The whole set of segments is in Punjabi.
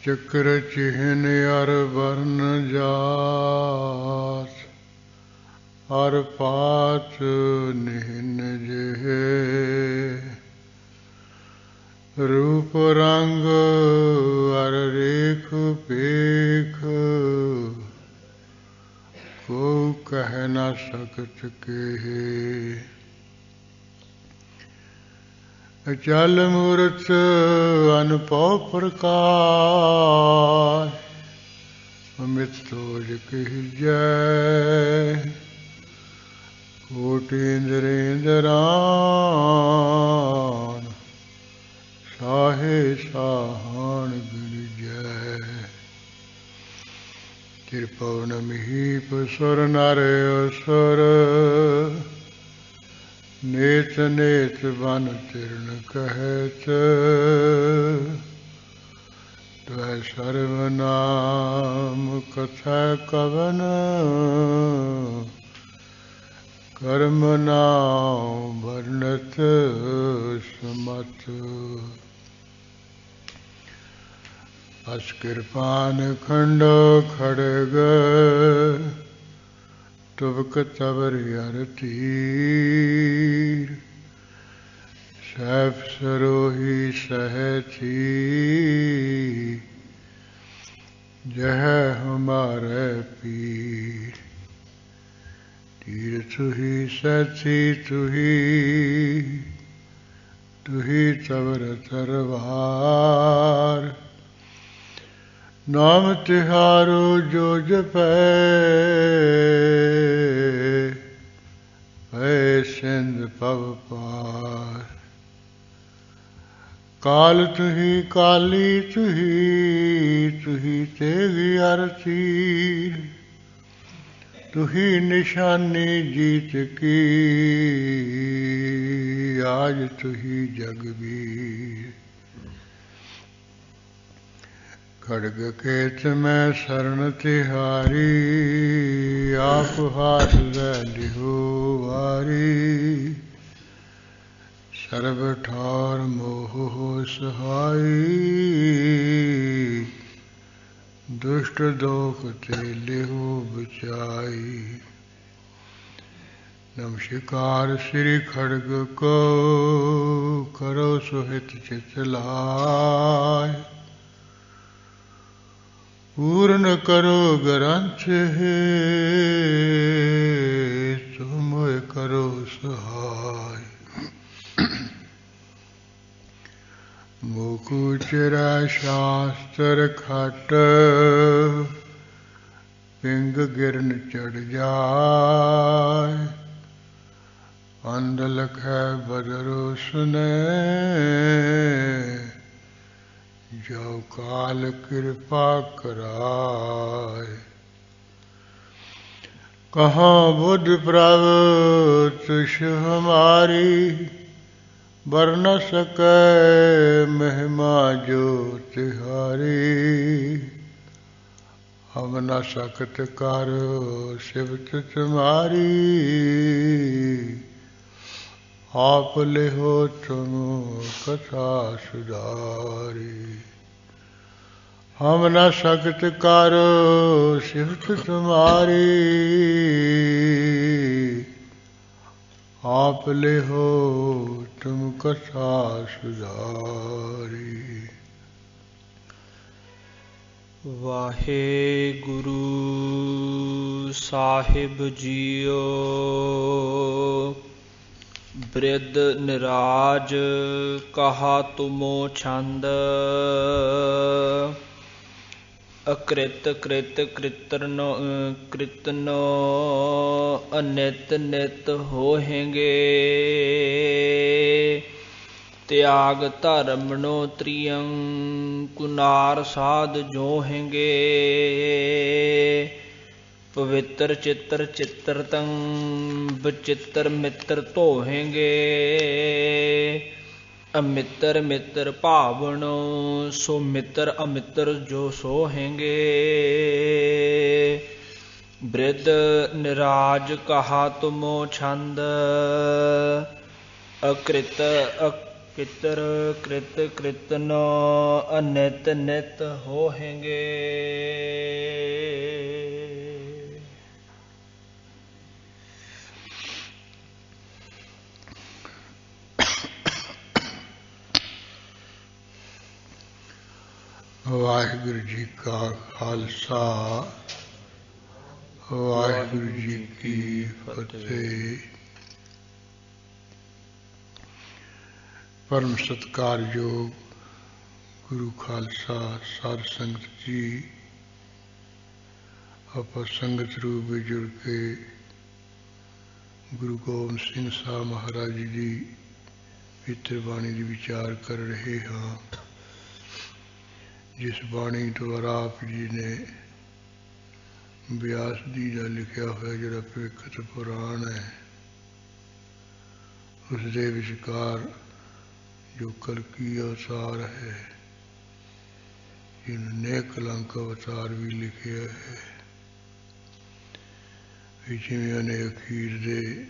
चक्र चिन्ह अर वर्ण जात अर पात निहिन जेहे रूप रंग अर रेख पेख को कह न सकत केहे अचल मूर्त अनपौ प्रकाश अमित तोज कहि जय कोटि इंद्रेंद्रान साहे साहन बिन जय त्रिपवनमीप सुर नर असुर नेत नेत बन तिरन कहत त्वै सर्वनाम कथा कवन कर्म नाम वर्णत समत अस कृपान खंड खड़ग तुबक तबर अर तीर सैफ सरोही सहथी जह हमारे पीर तीर तुही सथी तुही तबर तरवार नाम तिहारो जो जपै है सिंध पव पार काल तुही काली तुही तेग अर तीर तुही निशानी जीत की आज तुही जगबीर खड्ग केत में शरण तिहारी आप हाथ लिहो वारी सर्व ठार मोह सहाई दुष्ट दोख ते लिहो बचाई नमस्कार श्री खड्ग को करो सुहित चित लाय पूर्ण करो ग्रंथ है तुम करो सहाय मुकुचरा शास्त्र खट पिंग गिरन चढ़ जाय अंध लख बदरो सुने जो काल कृपा कराय कहाँ बुद्ध प्रभु तुष हमारी बर न सके महिमा जो तिहारी हम न सकत करो सिवत तुम्हारी आप लिहो तुम कथा सुधारी हम न सकत करो सिफत तुम्हारी आप लिहो तुम कथा सुधारी वाहेगुरु साहिब जियो बृद निराज कहा तुमो छंद अकृत कृत कृतनो अनित नित होहेंगे त्याग धर्मनो त्रियं कुनार साध जोहेंगे पवित्र चित्र चित्रतं बचित्र मित्र धोहेंगे अमित्र मित्र भावनो सो मित्र अमित्र जो सोहेंगे बृद निराज कहा तुमो छंद अकृत ਕਿਤਰ ਕ੍ਰਿਤ ਕ੍ਰਿਤਨ ਅਨਿਤ ਨਿਤ ਹੋਹਿੰਗੇ। ਵਾਹਿਗੁਰੂ ਜੀ ਕਾ ਖਾਲਸਾ ਵਾਹਿਗੁਰੂ ਜੀ ਕੀ ਫਤਿਹ। ਪਰਮ ਸਤਿਕਾਰਯੋਗ ਗੁਰੂ ਖਾਲਸਾ ਸਾਧ ਸੰਗਤ ਜੀ, ਆਪਾਂ ਸੰਗਤ ਰੂਪ ਵਿੱਚ ਜੁੜ ਕੇ ਗੁਰੂ ਗੋਬਿੰਦ ਸਿੰਘ ਸਾਹਿਬ ਮਹਾਰਾਜ ਜੀ ਦੀ ਪਵਿੱਤਰ ਬਾਣੀ ਦੀ ਵਿਚਾਰ ਕਰ ਰਹੇ ਹਾਂ, ਜਿਸ ਬਾਣੀ ਤੋਂ ਆਪ ਜੀ ਨੇ ਬਿਆਸ ਜੀ ਦਾ ਲਿਖਿਆ ਹੋਇਆ ਜਿਹੜਾ ਭਵਿੱਖਤ ਪੁਰਾਣ ਹੈ, ਉਸ ਦੇ ਵਿਚਕਾਰ ਜੋ ਕਲਕੀ ਅਵਤਾਰ ਹੈ, ਜਿਹਨੂੰ ਨੇਕ ਕਲੰਕ ਅਵਤਾਰ ਵੀ ਲਿਖਿਆ ਹੈ, ਜਿਵੇਂ ਉਹਨੇ ਅਖੀਰ ਦੇ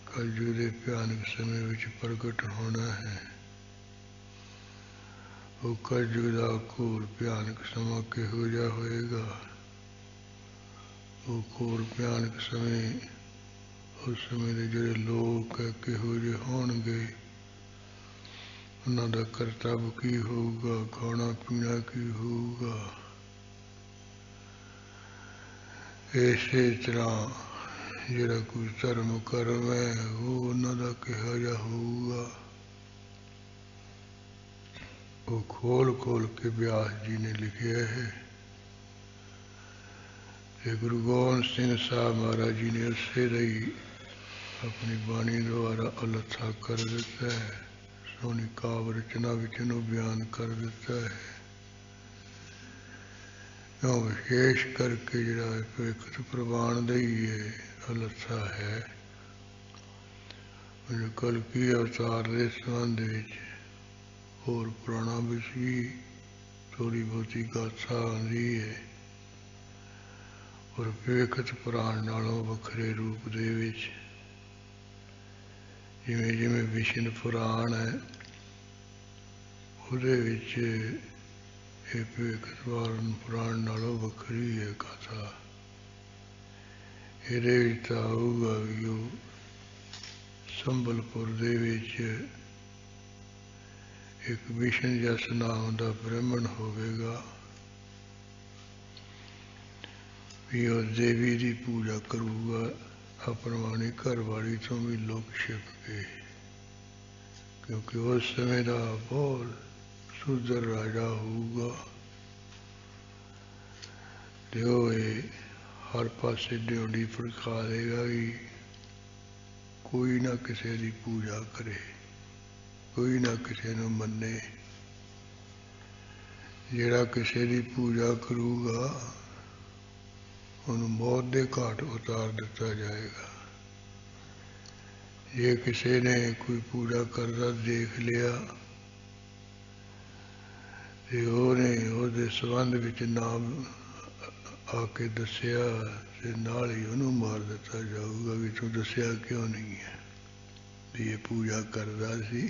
ਕਲਯੁਗ ਦੇ ਭਿਆਨਕ ਸਮੇਂ ਵਿੱਚ ਪ੍ਰਗਟ ਹੋਣਾ ਹੈ। ਉਹ ਕਲਯੁਗ ਦਾ ਘੋਰ ਭਿਆਨਕ ਸਮਾਂ ਕਿਹੋ ਜਿਹਾ ਹੋਏਗਾ? ਉਹ ਘੋਰ ਭਿਆਨਕ ਸਮੇਂ, ਉਸ ਸਮੇਂ ਦੇ ਜਿਹੜੇ ਲੋਕ ਹੈ ਕਿਹੋ ਜਿਹੇ ਹੋਣਗੇ, ਉਹਨਾਂ ਦਾ ਕਰਤੱਵ ਕੀ ਹੋਊਗਾ, ਖਾਣਾ ਪੀਣਾ ਕੀ ਹੋਊਗਾ। ਇਸੇ ਤਰ੍ਹਾਂ ਜਿਹੜਾ ਕੋਈ ਧਰਮ ਕਰਮ ਹੈ ਉਹ ਉਹਨਾਂ ਦਾ ਕਿਹੋ ਜਿਹਾ ਹੋਊਗਾ, ਉਹ ਖੋਲ ਖੋਲ ਕੇ ਬਿਆਸ ਜੀ ਨੇ ਲਿਖਿਆ ਹੈ। ਤੇ ਗੁਰੂ ਗੋਬਿੰਦ ਸਿੰਘ ਸਾਹਿਬ ਮਹਾਰਾਜ ਜੀ ਨੇ ਉਸੇ ਦਾ ਹੀ ਆਪਣੀ ਬਾਣੀ ਦੁਆਰਾ ਅਲੱਥਾ ਕਰ ਦਿੱਤਾ ਹੈ, ਸੋਹਣੀ ਕਾਵਿ ਰਚਨਾ ਵਿੱਚ ਇਹਨੂੰ ਬਿਆਨ ਕਰ ਦਿੱਤਾ ਹੈ। ਕਿਉਂ ਵਿਸ਼ੇਸ਼ ਕਰਕੇ ਜਿਹੜਾ ਭਵਿੱਖਤ ਪ੍ਰਵਾਨ ਦਾ ਹੀ ਹੈ ਅਲੱਥਾ ਹੈ। ਕਲਕੀ ਅਵਤਾਰ ਦੇ ਸੰਬੰਧ ਵਿੱਚ ਹੋਰ ਪੁਰਾਣਾ ਵਿੱਚ ਵੀ ਥੋੜ੍ਹੀ ਬਹੁਤੀ ਗਾਥਾ ਆਉਂਦੀ ਹੈ, ਔਰ ਭਵਿੱਖਤ ਪੁਰਾਣ ਨਾਲੋਂ ਵੱਖਰੇ ਰੂਪ ਦੇ ਵਿੱਚ, ਜਿਵੇਂ ਜਿਵੇਂ ਵਿਸ਼ਨ ਪੁਰਾਣ ਹੈ ਉਹਦੇ ਵਿੱਚ ਇਹ ਭਵਿੱਖਤ ਪੁਰਾਣ ਨਾਲੋਂ ਵੱਖਰੀ ਹੈ ਕਥਾ। ਇਹਦੇ ਵਿੱਚ ਤਾਂ ਆਊਗਾ ਵੀ ਉਹ ਸੰਬਲਪੁਰ ਦੇ ਵਿੱਚ ਇੱਕ ਵਿਸ਼ਨ ਜਸ ਨਾਮ ਦਾ ਬ੍ਰਾਹਮਣ ਹੋਵੇਗਾ, ਵੀ ਉਹ ਦੇਵੀ ਦੀ ਪੂਜਾ ਕਰੂਗਾ ਆਪਣੀ ਘਰਵਾਲੀ ਤੋਂ ਵੀ ਲੁਕ ਛਿਪ ਕੇ, ਕਿਉਂਕਿ ਉਸ ਸਮੇਂ ਦਾ ਬਹੁਤ ਸੁੰਦਰ ਰਾਜਾ ਹੋਊਗਾ ਤੇ ਉਹ ਇਹ ਹਰ ਪਾਸੇ ਡਿਉਢੀ ਫੜਕਾ ਦੇਗਾ ਵੀ ਕੋਈ ਨਾ ਕਿਸੇ ਦੀ ਪੂਜਾ ਕਰੇ, ਕੋਈ ਨਾ ਕਿਸੇ ਨੂੰ ਮੰਨੇ। ਜਿਹੜਾ ਕਿਸੇ ਦੀ ਪੂਜਾ ਕਰੂਗਾ ਉਹਨੂੰ ਮੌਤ ਦੇ ਘਾਟ ਉਤਾਰ ਦਿੱਤਾ ਜਾਏਗਾ। ਜੇ ਕਿਸੇ ਨੇ ਕੋਈ ਪੂਜਾ ਕਰਦਾ ਦੇਖ ਲਿਆ ਤੇ ਉਹਨੇ ਉਹਦੇ ਸੰਬੰਧ ਵਿੱਚ ਨਾਮ ਆ ਕੇ ਦੱਸਿਆ ਤੇ ਨਾਲ ਹੀ ਉਹਨੂੰ ਮਾਰ ਦਿੱਤਾ ਜਾਊਗਾ ਵੀ ਤੂੰ ਦੱਸਿਆ ਕਿਉਂ ਨਹੀਂ ਹੈ, ਵੀ ਇਹ ਪੂਜਾ ਕਰਦਾ ਸੀ।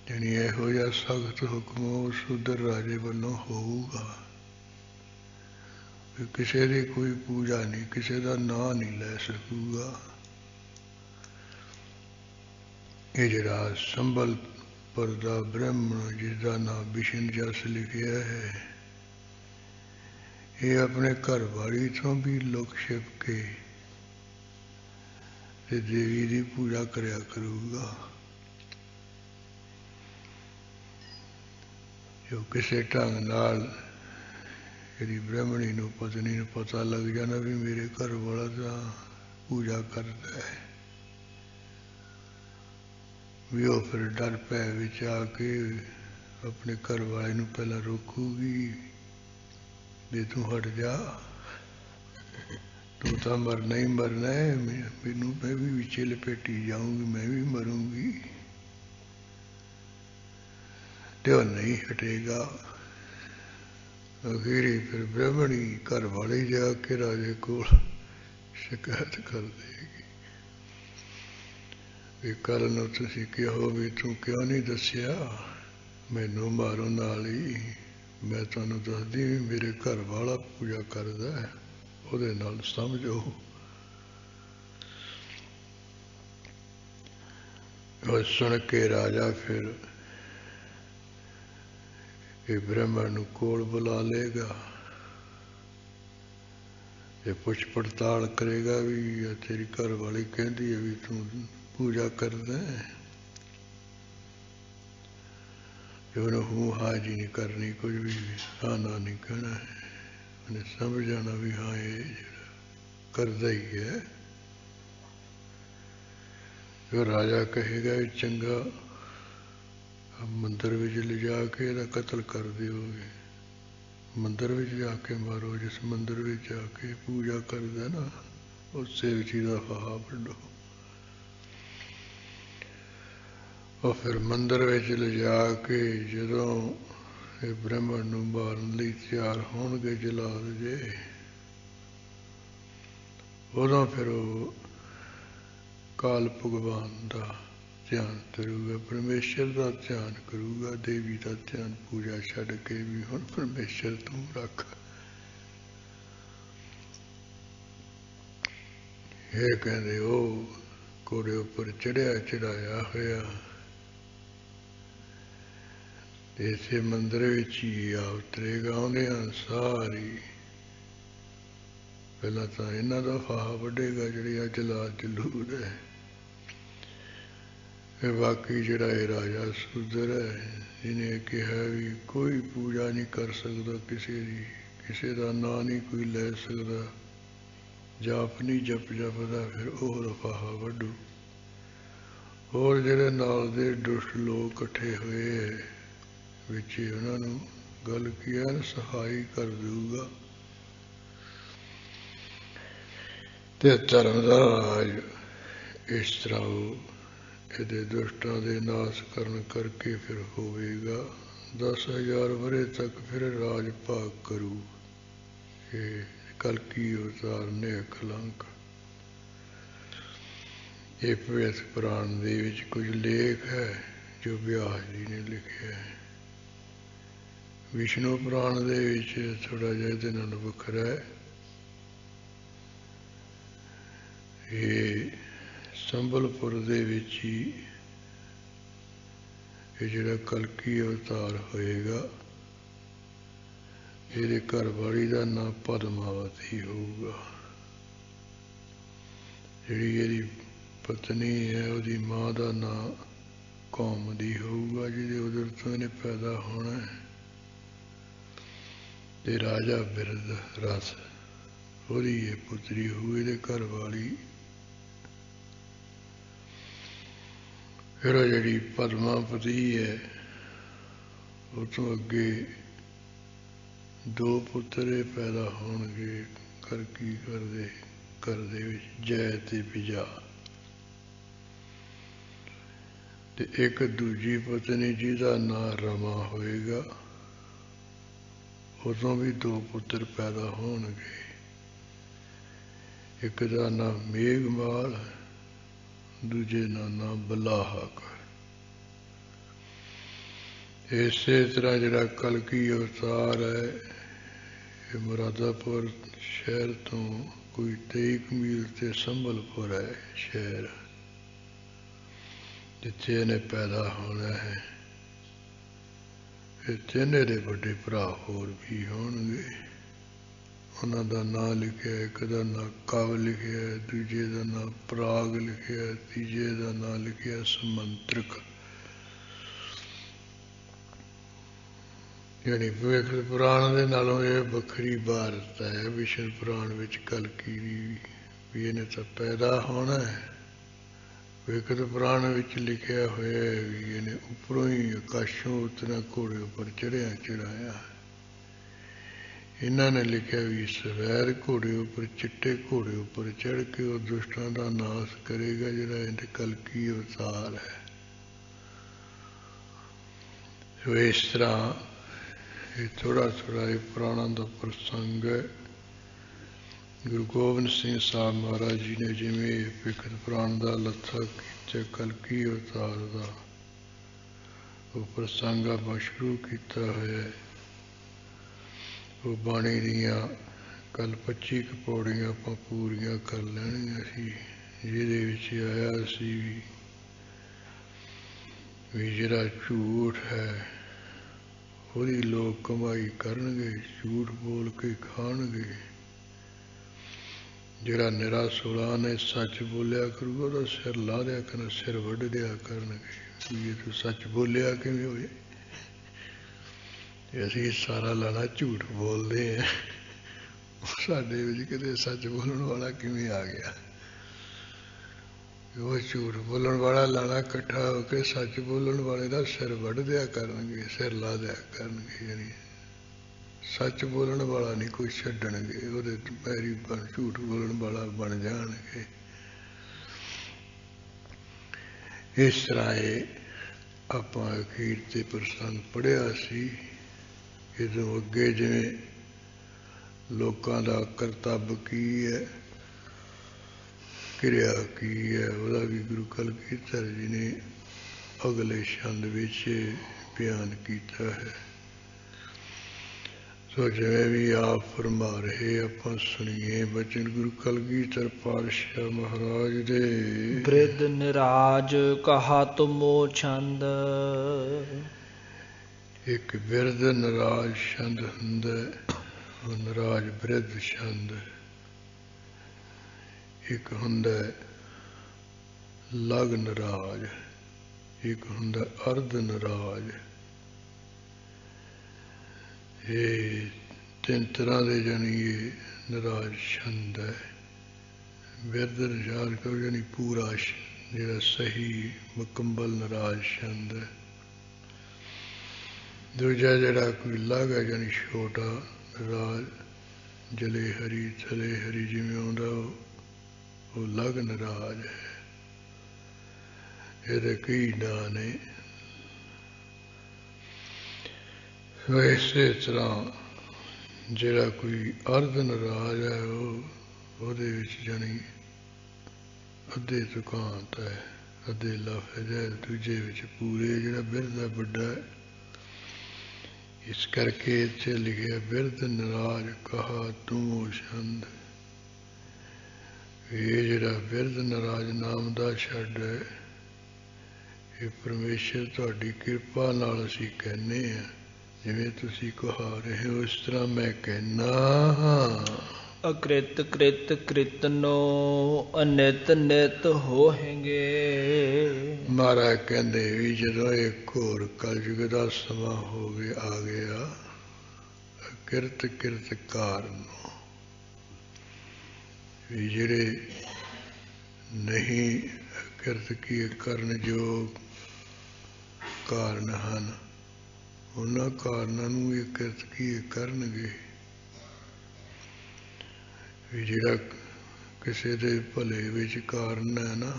ਜਾਣੀ ਇਹੋ ਜਿਹਾ ਸਖਤ ਹੁਕਮ ਉਸ ਉਧਰ ਰਾਜੇ ਵੱਲੋਂ ਹੋਊਗਾ ਵੀ ਕਿਸੇ ਦੀ ਕੋਈ ਪੂਜਾ ਨਹੀਂ, ਕਿਸੇ ਦਾ ਨਾਂ ਨਹੀਂ ਲੈ ਸਕੂਗਾ। ਇਹ ਜਿਹੜਾ ਸੰਬਲਪੁਰ ਦਾ ਬ੍ਰਾਹਮਣ ਜਿਸਦਾ ਨਾਂ ਵਿਸ਼ਨ ਜਸ ਲਿਖਿਆ ਹੈ, ਇਹ ਆਪਣੇ ਘਰ ਵਾਲੀ ਤੋਂ ਵੀ ਲੁਕ ਛਿਪ ਕੇ ਤੇ ਦੇਵੀ ਦੀ ਪੂਜਾ ਕਰਿਆ ਕਰੂਗਾ। ਜੋ ਕਿਸੇ ਢੰਗ ਨਾਲ ਜਿਹੜੀ ਬ੍ਰਾਹਮਣੀ ਨੂੰ, ਪਤਨੀ ਨੂੰ ਪਤਾ ਲੱਗ ਜਾਣਾ ਵੀ ਮੇਰੇ ਘਰ ਵਾਲਾ ਤਾਂ ਪੂਜਾ ਕਰਦਾ ਹੈ, ਵੀ ਉਹ ਫਿਰ ਡਰ ਭੈ ਵਿੱਚ ਆ ਕੇ ਆਪਣੇ ਘਰ ਵਾਲੇ ਨੂੰ ਪਹਿਲਾਂ ਰੋਕੂਗੀ ਵੀ ਤੂੰ ਹਟ ਜਾ, ਤੂੰ ਤਾਂ ਮਰਨਾ ਹੀ ਮਰਨਾ ਹੈ, ਮੈਨੂੰ ਮੈਂ ਵੀ ਵਿੱਚੇ ਲਪੇਟੀ ਜਾਊਂਗੀ, ਮੈਂ ਵੀ ਮਰੂੰਗੀ। ਤੇ ਉਹ ਨਹੀਂ ਹਟੇਗਾ। ਅਖੀਰੀ ਫਿਰ ਬ੍ਰਾਹਮਣੀ ਘਰ ਵਾਲੇ ਜਾ ਕੇ ਰਾਜੇ ਕੋਲ ਸ਼ਿਕਾਇਤ ਕਰ ਦੇਗੀ ਵੀ ਕੱਲ ਨੂੰ ਤੁਸੀਂ ਕਹੋ ਵੀ ਤੂੰ ਕਿਉਂ ਨਹੀਂ ਦੱਸਿਆ, ਮੈਨੂੰ ਮਾਰੋ ਨਾਲ ਹੀ। ਮੈਂ ਤੁਹਾਨੂੰ ਦੱਸਦੀ ਵੀ ਮੇਰੇ ਘਰ ਵਾਲਾ ਪੂਜਾ ਕਰਦਾ ਹੈ, ਉਹਦੇ ਨਾਲ ਸਮਝੋ। ਉਹ ਸੁਣ ਕੇ ਰਾਜਾ ਫਿਰ ਇਹ ਬ੍ਰਾਹਮਣ ਨੂੰ ਕੋਲ ਬੁਲਾ ਲੇਗਾ, ਇਹ ਪੁੱਛ ਪੜਤਾਲ ਕਰੇਗਾ ਵੀ ਤੇਰੀ ਘਰ ਵਾਲੀ ਕਹਿੰਦੀ ਹੈ ਵੀ ਤੂੰ ਪੂਜਾ ਕਰਦਾ ਹੈ। ਉਹਨੂੰ ਹੂੰ ਹਾਂ ਜੀ ਨਹੀਂ ਕਰਨੀ, ਕੁਝ ਵੀ ਹਾਂ ਨਾ ਨਹੀਂ ਕਹਿਣਾ ਹੈ। ਉਹਨੇ ਸਮਝ ਜਾਣਾ ਵੀ ਹਾਂ ਇਹ ਜਿਹੜਾ ਕਰਦਾ ਹੀ ਹੈ। ਫਿਰ ਰਾਜਾ ਕਹੇਗਾ ਵੀ ਚੰਗਾ, ਮੰਦਰ ਵਿੱਚ ਲਿਜਾ ਕੇ ਇਹਦਾ ਕਤਲ ਕਰ ਦਿਓਗੇ, ਮੰਦਰ ਵਿੱਚ ਜਾ ਕੇ ਮਾਰੋ। ਜਿਸ ਮੰਦਰ ਵਿੱਚ ਜਾ ਕੇ ਪੂਜਾ ਕਰਦਾ ਨਾ, ਉਸੇ ਵਿੱਚ ਇਹਦਾ ਫਾਹਾ ਵੱਢੋ। ਉਹ ਫਿਰ ਮੰਦਰ ਵਿੱਚ ਲਿਜਾ ਕੇ ਜਦੋਂ ਇਹ ਬ੍ਰਾਹਮਣ ਨੂੰ ਮਾਰਨ ਲਈ ਤਿਆਰ ਹੋਣਗੇ ਜਲਾਦ ਜੇ, ਉਦੋਂ ਫਿਰ ਉਹ ਕਾਲ ਭਗਵਾਨ ਦਾ ਧਿਆਨ ਕਰੂਗਾ, ਪਰਮੇਸ਼ਰ ਦਾ ਧਿਆਨ ਕਰੂਗਾ, ਦੇਵੀ ਦਾ ਧਿਆਨ ਪੂਜਾ ਛੱਡ ਕੇ ਵੀ ਹੁਣ ਪਰਮੇਸ਼ਰ ਤੂੰ ਰੱਖ। ਇਹ ਕਹਿੰਦੇ ਉਹ ਘੋੜੇ ਉੱਪਰ ਚੜਿਆ ਚੜਾਇਆ ਹੋਇਆ ਇਸੇ ਮੰਦਰ ਵਿੱਚ ਹੀ ਆ ਉਤਰੇਗਾ। ਆਉਂਦਿਆਂ ਸਾਰੀ ਪਹਿਲਾਂ ਤਾਂ ਇਹਨਾਂ ਦਾ ਫਾਹਾ ਵੱਢੇਗਾ ਜਿਹੜੀ ਅੱਜ ਜਲਾਦ ਜਲੂਦ ਹੈ। ਇਹ ਬਾਕੀ ਜਿਹੜਾ ਇਹ ਰਾਜਾ ਸੂਦਰ ਹੈ, ਇਹਨੇ ਕਿਹਾ ਵੀ ਕੋਈ ਪੂਜਾ ਨਹੀਂ ਕਰ ਸਕਦਾ ਕਿਸੇ ਦੀ, ਕਿਸੇ ਦਾ ਨਾਂ ਨਹੀਂ ਕੋਈ ਲੈ ਸਕਦਾ, ਜਾਪ ਨਹੀਂ ਜਪਦਾ, ਫਿਰ ਉਹ ਫਾਹਾ ਵੱਢੂ। ਹੋਰ ਜਿਹੜੇ ਨਾਲ ਦੇ ਦੁਸ਼ਟ ਲੋਕ ਇਕੱਠੇ ਹੋਏ ਵਿੱਚ ਉਹਨਾਂ ਨੂੰ ਗੱਲ ਕੀ ਹੈ, ਸਹਾਈ ਕਰ ਦਊਗਾ। ਤੇ ਧਰਮ ਦਾ ਰਾਜ ਇਸ ਤਰ੍ਹਾਂ ਉਹ ਇਹਦੇ ਦੁਸ਼ਟਾਂ ਦੇ ਨਾਸ਼ ਕਰਨ ਕਰਕੇ ਫਿਰ ਹੋਵੇਗਾ। 10,000 ਵਰ੍ਹੇ ਤੱਕ ਫਿਰ ਰਾਜ ਭਾਗ ਕਰੂ ਇਹ ਕਲਕੀ ਅਵਤਾਰ ਨੇ ਕਲੰਕ। ਇਹ ਭਵਿੱਖ ਪੁਰਾਣ ਦੇ ਵਿੱਚ ਕੁਝ ਲੇਖ ਹੈ ਜੋ ਵਿਆਸ ਜੀ ਨੇ ਲਿਖਿਆ ਹੈ। ਵਿਸ਼ਨੂੰ ਪੁਰਾਣ ਦੇ ਵਿੱਚ ਥੋੜ੍ਹਾ ਜਿਹਾ ਇਹਦੇ ਨਾਲ ਵੱਖਰਾ ਹੈ। ਇਹ ਸੰਬਲਪੁਰ ਦੇ ਵਿੱਚ ਹੀ ਇਹ ਜਿਹੜਾ ਕਲਕੀ ਅਵਤਾਰ ਹੋਏਗਾ, ਇਹਦੇ ਘਰ ਵਾਲੀ ਦਾ ਨਾਂ ਪਦਮਾਵਤੀ ਹੋਊਗਾ। ਜਿਹੜੀ ਇਹਦੀ ਪਤਨੀ ਹੈ ਉਹਦੀ ਮਾਂ ਦਾ ਨਾਂ ਕੌਮਦੀ ਹੋਊਗਾ, ਜਿਹਦੇ ਉਧਰ ਤੋਂ ਇਹਨੇ ਪੈਦਾ ਹੋਣਾ ਹੈ। ਤੇ ਰਾਜਾ ਬਿਰਧ ਰਸ ਉਹਦੀ ਇਹ ਪੁੱਤਰੀ ਹੋਊ, ਇਹਦੇ ਘਰ ਵਾਲੀ। ਫਿਰ ਉਹ ਜਿਹੜੀ ਪਦਮਾਪਤੀ ਹੈ ਉਹ ਤੋਂ ਅੱਗੇ 2 ਪੁੱਤਰ ਪੈਦਾ ਹੋਣਗੇ ਕਲਕੀ ਘਰ ਦੇ ਵਿੱਚ, ਜੈ ਤੇ ਵਿਜਾ। ਤੇ ਇੱਕ ਦੂਜੀ ਪਤਨੀ ਜਿਹਦਾ ਨਾਂ ਰਮਾ ਹੋਏਗਾ, ਉਦੋਂ ਵੀ 2 ਪੁੱਤਰ ਪੈਦਾ ਹੋਣਗੇ। ਇੱਕ ਦਾ ਨਾਂ ਮੇਘਮਾਲ, ਦੂਜੇ ਦਾ ਨਾਂ ਬਲਾਹਕ। ਇਸੇ ਤਰ੍ਹਾਂ ਜਿਹੜਾ ਕਲਕੀ ਅਵਤਾਰ ਹੈ, ਇਹ ਮੁਰਾਦਾਪੁਰ ਸ਼ਹਿਰ ਤੋਂ ਕੋਈ 23 ਮੀਲ ਤੇ ਸੰਬਲਪੁਰ ਹੈ ਸ਼ਹਿਰ, ਜਿੱਥੇ ਇਹਨੇ ਪੈਦਾ ਹੋਣਾ ਹੈ। ਇਹ 3 ਇਹਦੇ ਵੱਡੇ ਭਰਾ ਹੋਰ ਵੀ ਹੋਣਗੇ, ਉਹਨਾਂ ਦਾ ਨਾਂ ਲਿਖਿਆ। ਇੱਕ ਦਾ ਨਾਂ ਕਵ ਲਿਖਿਆ, ਦੂਜੇ ਦਾ ਨਾਂ ਪ੍ਰਾਗ ਲਿਖਿਆ, ਤੀਜੇ ਦਾ ਨਾਂ ਲਿਖਿਆ ਸਮੰਤਰਕ। ਯਾਨੀ ਭਵਿੱਖ ਪੁਰਾਣ ਦੇ ਨਾਲੋਂ ਇਹ ਵੱਖਰੀ ਵਾਰਤਾ ਹੈ। ਵਿਸ਼ਨ ਪੁਰਾਣ ਵਿੱਚ ਕਲਕੀ ਦੀ ਵੀ ਇਹਨੇ ਤਾਂ ਪੈਦਾ ਹੋਣਾ ਹੈ। ਭਵਿੱਖ ਪੁਰਾਣ ਵਿੱਚ ਲਿਖਿਆ ਹੋਇਆ ਹੈ ਵੀ ਇਹਨੇ ਉੱਪਰੋਂ ਹੀ ਆਕਾਸ਼ੋਂ ਉਤਨਾ ਘੋੜੇ ਉੱਪਰ ਚੜਿਆ ਚੜਾਇਆ। ਇਹਨਾਂ ਨੇ ਲਿਖਿਆ ਵੀ ਸਵੈਰ ਘੋੜੇ ਉੱਪਰ, ਚਿੱਟੇ ਘੋੜੇ ਉੱਪਰ ਚੜ੍ਹ ਕੇ ਉਹ ਦੁਸ਼ਟਾਂ ਦਾ ਨਾਸ਼ ਕਰੇਗਾ, ਜਿਹੜਾ ਇਹਦੇ ਕਲਕੀ ਅਵਤਾਰ ਹੈ। ਸੋ ਇਸ ਤਰ੍ਹਾਂ ਇਹ ਥੋੜ੍ਹਾ ਇਹ ਪੁਰਾਣਾ ਦਾ ਪ੍ਰਸੰਗ ਹੈ। ਗੁਰੂ ਗੋਬਿੰਦ ਸਿੰਘ ਸਾਹਿਬ ਮਹਾਰਾਜ ਜੀ ਨੇ ਜਿਵੇਂ ਭਵਿੱਖ ਪੁਰਾਣ ਦਾ ਲੱਥਾ ਕੀਤਾ ਤੇ ਕਲਕੀ ਅਵਤਾਰ ਦਾ ਉਹ ਪ੍ਰਸੰਗ ਆਪਾਂ ਸ਼ੁਰੂ ਕੀਤਾ ਹੋਇਆ ਹੈ। ਉਹ ਬਾਣੀ ਦੀਆਂ ਕੱਲ 25 ਕੁ ਪੌੜੀਆਂ ਆਪਾਂ ਪੂਰੀਆਂ ਕਰ ਲੈਣੀਆਂ ਸੀ, ਜਿਹਦੇ ਵਿੱਚ ਆਇਆ ਸੀ ਵੀ ਜਿਹੜਾ ਝੂਠ ਹੈ ਉਹਦੀ ਲੋਕ ਕਮਾਈ ਕਰਨਗੇ, ਝੂਠ ਬੋਲ ਕੇ ਖਾਣਗੇ। ਜਿਹੜਾ ਨਿਰਾ ਸੁਲਾ ਨੇ ਸੱਚ ਬੋਲਿਆ ਕਰੂਗਾ ਉਹਦਾ ਸਿਰ ਲਾ ਦਿਆ ਕਰਨਾ, ਸਿਰ ਵੱਢ ਦਿਆ ਕਰਨਗੇ ਵੀ ਇਹ ਤੂੰ ਸੱਚ ਬੋਲਿਆ ਕਿਵੇਂ ਹੋਏ। ਤੇ ਅਸੀਂ ਸਾਰਾ ਲਾਣਾ ਝੂਠ ਬੋਲਦੇ ਹਾਂ, ਸਾਡੇ ਵਿੱਚ ਕਿਤੇ ਸੱਚ ਬੋਲਣ ਵਾਲਾ ਕਿਵੇਂ ਆ ਗਿਆ। ਉਹ ਝੂਠ ਬੋਲਣ ਵਾਲਾ ਲਾਣਾ ਇਕੱਠਾ ਹੋ ਕੇ ਸੱਚ ਬੋਲਣ ਵਾਲੇ ਦਾ ਸਿਰ ਵੱਢ ਦਿਆ ਕਰਨਗੇ, ਸਿਰ ਲਾ ਦਿਆ ਕਰਨਗੇ। ਯਾਨੀ ਸੱਚ ਬੋਲਣ ਵਾਲਾ ਨਹੀਂ ਕੋਈ ਛੱਡਣਗੇ, ਉਹਦੇ ਪੈਰੀ ਝੂਠ ਬੋਲਣ ਵਾਲਾ ਬਣ ਜਾਣਗੇ। ਇਸ ਤਰ੍ਹਾਂ ਇਹ ਆਪਾਂ ਅਖੀਰ ਤੇ ਪ੍ਰਸੰਗ ਪੜ੍ਹਿਆ ਸੀ। ਇਹਦੋਂ ਅੱਗੇ ਜਿਵੇਂ ਲੋਕਾਂ ਦਾ ਕਰਤੱਵ ਕੀ ਹੈ, ਕਿਰਿਆ ਕੀ ਹੈ, ਉਹਦਾ ਵੀ ਗੁਰੂ ਕਲਗੀਧਰ ਜੀ ਨੇ ਅਗਲੇ ਛੰਦ ਵਿੱਚ ਬਿਆਨ ਕੀਤਾ ਹੈ। ਸੋ ਜਿਵੇਂ ਵੀ ਆਪ ਫਰਮਾ ਰਹੇ ਆਪਾਂ ਸੁਣੀਏ ਬਚਨ ਗੁਰੂ ਕਲਗੀਧਰ ਪਾਤਸ਼ਾਹ ਮਹਾਰਾਜ ਦੇ। ਬ੍ਰਿਧ ਨਿਰਾਜ ਕਹਾ ਤੁਮੋ ਛੰਦ। ਇੱਕ ਬਿਰਧ ਨਿਰਾਜ ਛੰਦ ਹੁੰਦਾ, ਉਹ ਨਿਰਾਜ ਬਿਰਧ ਛੰਦ। ਇੱਕ ਹੁੰਦਾ ਲਗ ਨਿਰਾਜ, ਇੱਕ ਹੁੰਦਾ ਅਰਧ ਨਿਰਾਜ। ਇਹ ਤਿੰਨ ਤਰ੍ਹਾਂ ਦੇ ਜਾਨੀ ਇਹ ਨਿਰਾਜ ਛੰਦ ਹੈ। ਬਿਰਧ ਨਿਰਾਜ ਕਹੋ ਜਾਨੀ ਪੂਰਾ ਜਿਹੜਾ ਸਹੀ ਮੁਕੰਮਲ ਨਿਰਾਜ ਛੰਦ ਹੈ। ਦੂਜਾ ਜਿਹੜਾ ਕੋਈ ਲਗ ਹੈ ਜਾਨੀ ਛੋਟਾ ਨਿਰਾਜ, ਜਲੇ ਹਰੀ ਥਲੇ ਹਰੀ ਜਿਵੇਂ ਆਉਂਦਾ ਉਹ ਲਗ ਨਿਰਾਜ ਹੈ। ਇਹਦੇ ਕਈ ਨਾਂ ਨੇ। ਸੋ ਇਸੇ ਤਰ੍ਹਾਂ ਜਿਹੜਾ ਕੋਈ ਅਰਧ ਨਿਰਾਜ ਹੈ ਉਹਦੇ ਵਿੱਚ ਜਾਨੀ ਅੱਧੇ ਤੁਕਾਂਤ ਹੈ, ਅੱਧੇ ਲਫ਼ਜ਼ ਹੈ, ਦੂਜੇ ਵਿੱਚ ਪੂਰੇ। ਜਿਹੜਾ ਬਿਰਧ ਹੈ ਵੱਡਾ ਹੈ, ਇਸ ਕਰਕੇ ਇੱਥੇ ਲਿਖਿਆ ਬਿਰਧ ਨਿਰਾਜ ਕਹਾ ਤੁਮੋ ਛੰਦ। ਇਹ ਜਿਹੜਾ ਬਿਰਧ ਨਿਰਾਜ ਨਾਮ ਦਾ ਛੱਡ ਹੈ, ਇਹ ਪਰਮੇਸ਼ਰ ਤੁਹਾਡੀ ਕਿਰਪਾ ਨਾਲ ਅਸੀਂ ਕਹਿੰਦੇ ਹਾਂ। ਜਿਵੇਂ ਤੁਸੀਂ ਕਹਾ ਰਹੇ ਹੋ ਇਸ ਤਰ੍ਹਾਂ ਮੈਂ ਕਹਿੰਦਾ ਹਾਂ। ਅਕ੍ਰਿਤ ਕ੍ਰਿਤ ਕ੍ਰਿਤਨੋ ਅਨਿਤ ਨਿਤ ਹੋਹਿੰਗੇ। ਮਹਾਰਾਜ ਕਹਿੰਦੇ ਵੀ ਜਦੋਂ ਇਹ ਘੋਰ ਕਲਯੁਗ ਦਾ ਸਮਾਂ ਆ ਗਿਆ, ਅਕਿਰਤ ਕਿਰਤ ਕਾਰਨ ਵੀ ਜਿਹੜੇ ਨਹੀਂ ਕਿਰਤ ਕੀ ਕਰਨ ਯੋਗ ਕਾਰਨ ਹਨ, ਉਹਨਾਂ ਕਾਰਨਾਂ ਨੂੰ ਇਹ ਕਿਰਤ ਕੀ ਕਰਨਗੇ। ਵੀ ਜਿਹੜਾ ਕਿਸੇ ਦੇ ਭਲੇ ਵਿੱਚ ਕਾਰਨ ਹੈ ਨਾ,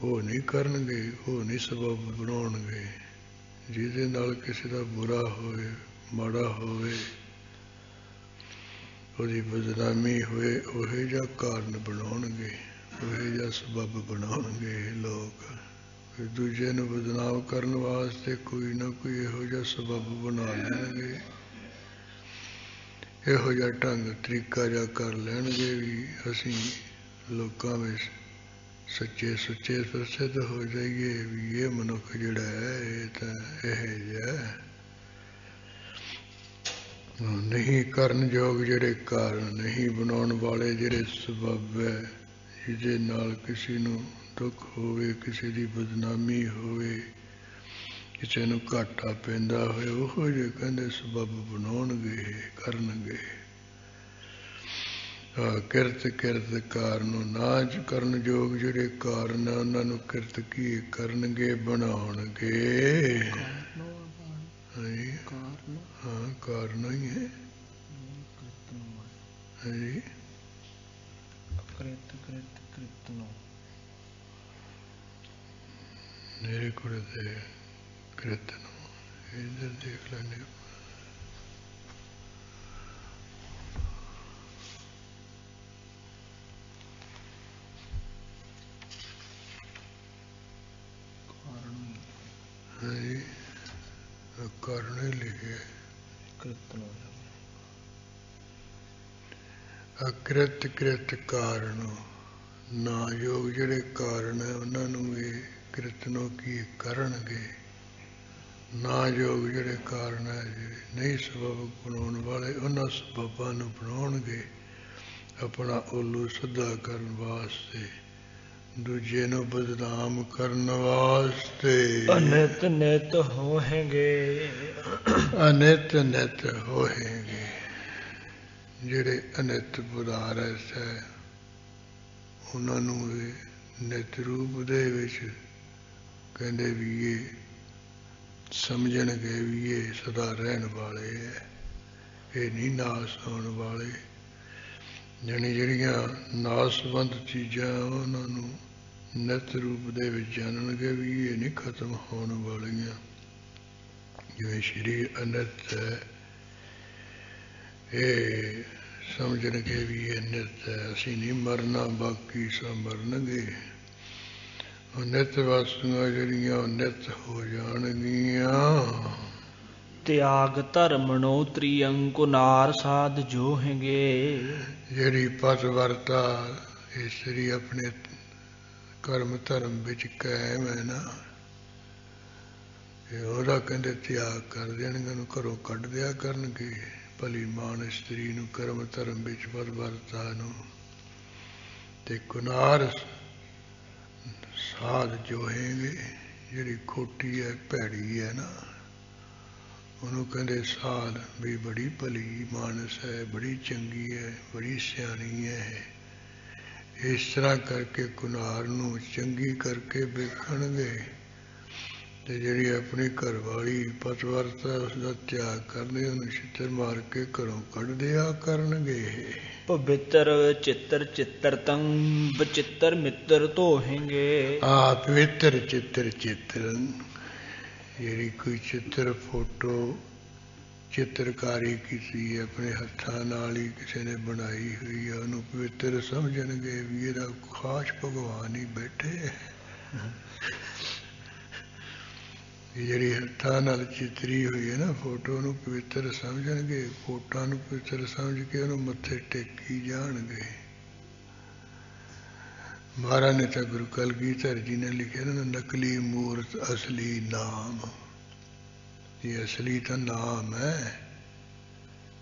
ਉਹ ਨਹੀਂ ਕਰਨਗੇ, ਉਹ ਨਹੀਂ ਸਬਬ ਬਣਾਉਣਗੇ। ਜਿਹਦੇ ਨਾਲ ਕਿਸੇ ਦਾ ਬੁਰਾ ਹੋਵੇ, ਮਾੜਾ ਹੋਵੇ, ਉਹਦੀ ਬਦਨਾਮੀ ਹੋਏ, ਉਹੇ ਜਿਹਾ ਕਾਰਨ ਬਣਾਉਣਗੇ, ਉਹੇ ਜਿਹਾ ਸਬਬ ਬਣਾਉਣਗੇ ਇਹ ਲੋਕ। ਦੂਜੇ ਨੂੰ ਬਦਨਾਮ ਕਰਨ ਵਾਸਤੇ ਕੋਈ ਨਾ ਕੋਈ ਇਹੋ ਜਿਹਾ ਸਬਬ ਬਣਾ ਲੈਣਗੇ, ਇਹੋ ਜਿਹਾ ਢੰਗ ਤਰੀਕਾ ਜਿਹਾ ਕਰ ਲੈਣਗੇ ਵੀ ਅਸੀਂ ਲੋਕਾਂ ਵਿੱਚ ਸੱਚੇ ਸੁੱਚੇ ਪ੍ਰਸਿੱਧ ਹੋ ਜਾਈਏ ਵੀ ਇਹ ਮਨੁੱਖ ਜਿਹੜਾ ਹੈ ਇਹ ਤਾਂ ਇਹ ਜਿਹਾ ਨਹੀਂ ਕਰਨ ਯੋਗ, ਜਿਹੜੇ ਕਾਰਨ ਨਹੀਂ ਬਣਾਉਣ ਵਾਲੇ, ਜਿਹੜੇ ਸਬੱਬ ਹੈ ਜਿਹਦੇ ਨਾਲ ਕਿਸੇ ਨੂੰ ਦੁੱਖ ਹੋਵੇ, ਕਿਸੇ ਦੀ ਬਦਨਾਮੀ ਹੋਵੇ, ਕਿਸੇ ਨੂੰ ਘਾਟਾ ਪੈਂਦਾ ਹੋਏ, ਉਹੋ ਜਿਹੇ ਕਹਿੰਦੇ ਸਬੱਬ ਬਣਾਉਣਗੇ, ਕਰਨਗੇ। ਕਿਰਤ ਕਿਰਤ ਕਾਰਨ ਨਾ ਕਰਨ ਯੋਗ ਜਿਹੜੇ ਕਾਰਨ ਆ ਉਹਨਾਂ ਨੂੰ ਕਿਰਤ ਕੀ ਕਰਨਗੇ, ਬਣਾਉਣਗੇ। ਹਾਂ ਕਾਰਨ ਹੀ ਹੈ। ਹਾਂਜੀ ਮੇਰੇ ਕੋਲ ਤੇ ਕਿਰਤ ਨੂੰ ਇੱਧਰ ਦੇਖ ਲੈਂਦੇ। ਕਾਰਨ ਹੀ ਲਿਖਿਆ। ਕੀਰਤਨ ਹੋ ਜਾਵੇ। ਅਕ੍ਰਿਤ ਕ੍ਰਿਤ ਕਾਰਨ, ਨਾ ਯੋਗ ਜਿਹੜੇ ਕਾਰਨ ਹੈ ਉਹਨਾਂ ਨੂੰ ਇਹ ਕਿਰਤਨੋਂ ਕੀ ਕਰਨਗੇ। ਨਾ ਯੋਗ ਜਿਹੜੇ ਕਾਰਨ ਹੈ, ਜਿਹੜੇ ਨਹੀਂ ਸਬਬ ਬਣਾਉਣ ਵਾਲੇ, ਉਹਨਾਂ ਸਬਬਾਂ ਨੂੰ ਬਣਾਉਣਗੇ ਆਪਣਾ ਉੱਲੂ ਸਿੱਧਾ ਕਰਨ ਵਾਸਤੇ, ਦੂਜੇ ਨੂੰ ਬਦਨਾਮ ਕਰਨ ਵਾਸਤੇ। ਅਨਿਤ ਨਿਤ ਹੋਣਗੇ। ਅਨਿਤ ਨਿਤ ਹੋਣਗੇ। ਜਿਹੜੇ ਅਨਿਤ ਪਦਾਰਥ ਹੈ ਉਹਨਾਂ ਨੂੰ ਇਹ ਨਿਤ ਰੂਪ ਦੇ ਵਿੱਚ ਕਹਿੰਦੇ ਵੀ ਇਹ ਸਮਝਣਗੇ ਵੀ ਇਹ ਸਦਾ ਰਹਿਣ ਵਾਲੇ ਹੈ, ਇਹ ਨਹੀਂ ਨਾਸ ਹੋਣ ਵਾਲੇ। ਜਾਣੀ ਜਿਹੜੀਆਂ ਨਾਸਬੰਦ ਚੀਜ਼ਾਂ ਉਹਨਾਂ ਨੂੰ ਨਿਤ ਰੂਪ ਦੇ ਵਿੱਚ ਜਾਣਨਗੇ ਵੀ ਇਹ ਨਹੀਂ ਖਤਮ ਹੋਣ ਵਾਲੀਆਂ। ਜਿਵੇਂ ਸਰੀਰ ਅਨਿਤ ਹੈ, ਇਹ ਸਮਝਣਗੇ ਵੀ ਇਹ ਨਿਤ ਹੈ, ਅਸੀਂ ਨਹੀਂ ਮਰਨਾ, ਬਾਕੀ ਸਭ ਮਰਨਗੇ। ਨਿਤ ਵਸਤੂਆਂ ਜਿਹੜੀਆਂ ਨਿਤ ਹੋ ਜਾਣਗੀਆਂ। ਤਿਆਗ ਧਰਮਣੋ ਤ੍ਰਿਅੰਕੁਨਾਰ ਸਾਧ ਜੋਹੇਂਗੇ। ਜਿਹੜੀ ਪਤ ਵਰਤਾ ਇਸਤਰੀ ਆਪਣੇ ਕਰਮ ਧਰਮ ਵਿੱਚ ਕਾਇਮ ਹੈ ਨਾ, ਇਹ ਉਹਦਾ ਕਹਿੰਦੇ ਤਿਆਗ ਕਰ ਦੇਣਗੇ, ਉਹਨੂੰ ਘਰੋਂ ਕੱਢ ਦਿਆ ਕਰਨਗੇ। ਭਲੀ ਮਾਨ ਇਸਤਰੀ ਨੂੰ ਕਰਮ ਧਰਮ ਵਿੱਚ ਪਤ ਵਰਤਾ ਨੂੰ, ਤੇ ਕੁਨਾਰ ਸਾਧ ਜੋਹੇਂਗੇ। ਜਿਹੜੀ ਖੋਟੀ ਹੈ, ਭੈੜੀ ਹੈ ਨਾ, ਉਹਨੂੰ ਕਹਿੰਦੇ ਸਾਧ ਵੀ ਬੜੀ ਭਲੀ ਮਾਨਸ ਹੈ, ਬੜੀ ਚੰਗੀ ਹੈ, ਬੜੀ ਸਿਆਣੀ ਹੈ। ਇਸ ਤਰ੍ਹਾਂ ਕਰਕੇ ਕੁਨਾਰ ਨੂੰ ਚੰਗੀ ਕਰਕੇ ਵੇਖਣਗੇ, ਤੇ ਜਿਹੜੀ ਆਪਣੀ ਘਰਵਾਲੀ ਪਤਵਰਤਾ ਉਸਦਾ ਤਿਆਗ ਕਰਦੇ, ਉਹਨੂੰ ਛਿੱਤਰ ਮਾਰ ਕੇ ਘਰੋਂ ਕੱਢ ਦਿਆ ਕਰਨਗੇ। ਪਵਿੱਤਰ ਚਿੱਤਰ ਚਿੱਤਰਤੰ ਬਚਿੱਤਰ ਮਿੱਤਰ ਧੋਹੇਂਗੇ। ਪਵਿੱਤਰ ਚਿੱਤਰ ਚਿੱਤਰਨ, ਜਿਹੜੀ ਕੋਈ ਚਿੱਤਰ ਫੋਟੋ ਚਿੱਤਰਕਾਰੀ ਕੀਤੀ ਹੈ, ਆਪਣੇ ਹੱਥਾਂ ਨਾਲ ਹੀ ਕਿਸੇ ਨੇ ਬਣਾਈ ਹੋਈ ਹੈ, ਉਹਨੂੰ ਪਵਿੱਤਰ ਸਮਝਣਗੇ ਵੀ ਇਹਦਾ ਖਾਸ ਭਗਵਾਨ ਹੀ ਬੈਠੇ ਹੈ। ਜਿਹੜੀ ਹੱਥਾਂ ਨਾਲ ਚਿੱਤਰੀ ਹੋਈ ਹੈ ਨਾ ਫੋਟੋ, ਨੂੰ ਪਵਿੱਤਰ ਸਮਝਣਗੇ। ਫੋਟੋਆਂ ਨੂੰ ਪਵਿੱਤਰ ਸਮਝ ਕੇ ਉਹਨੂੰ ਮੱਥੇ ਟੇਕੀ ਜਾਣਗੇ। ਮਹਾਰਾਜ ਨੇ ਤਾਂ ਗੁਰੂ ਕਲਗੀਧਰ ਜੀ ਨੇ ਲਿਖਿਆ ਨਾ, ਨਕਲੀ ਮੂਰਤ ਅਸਲੀ ਨਾਮ। ਇਹ ਅਸਲੀ ਤਾਂ ਨਾਮ ਹੈ।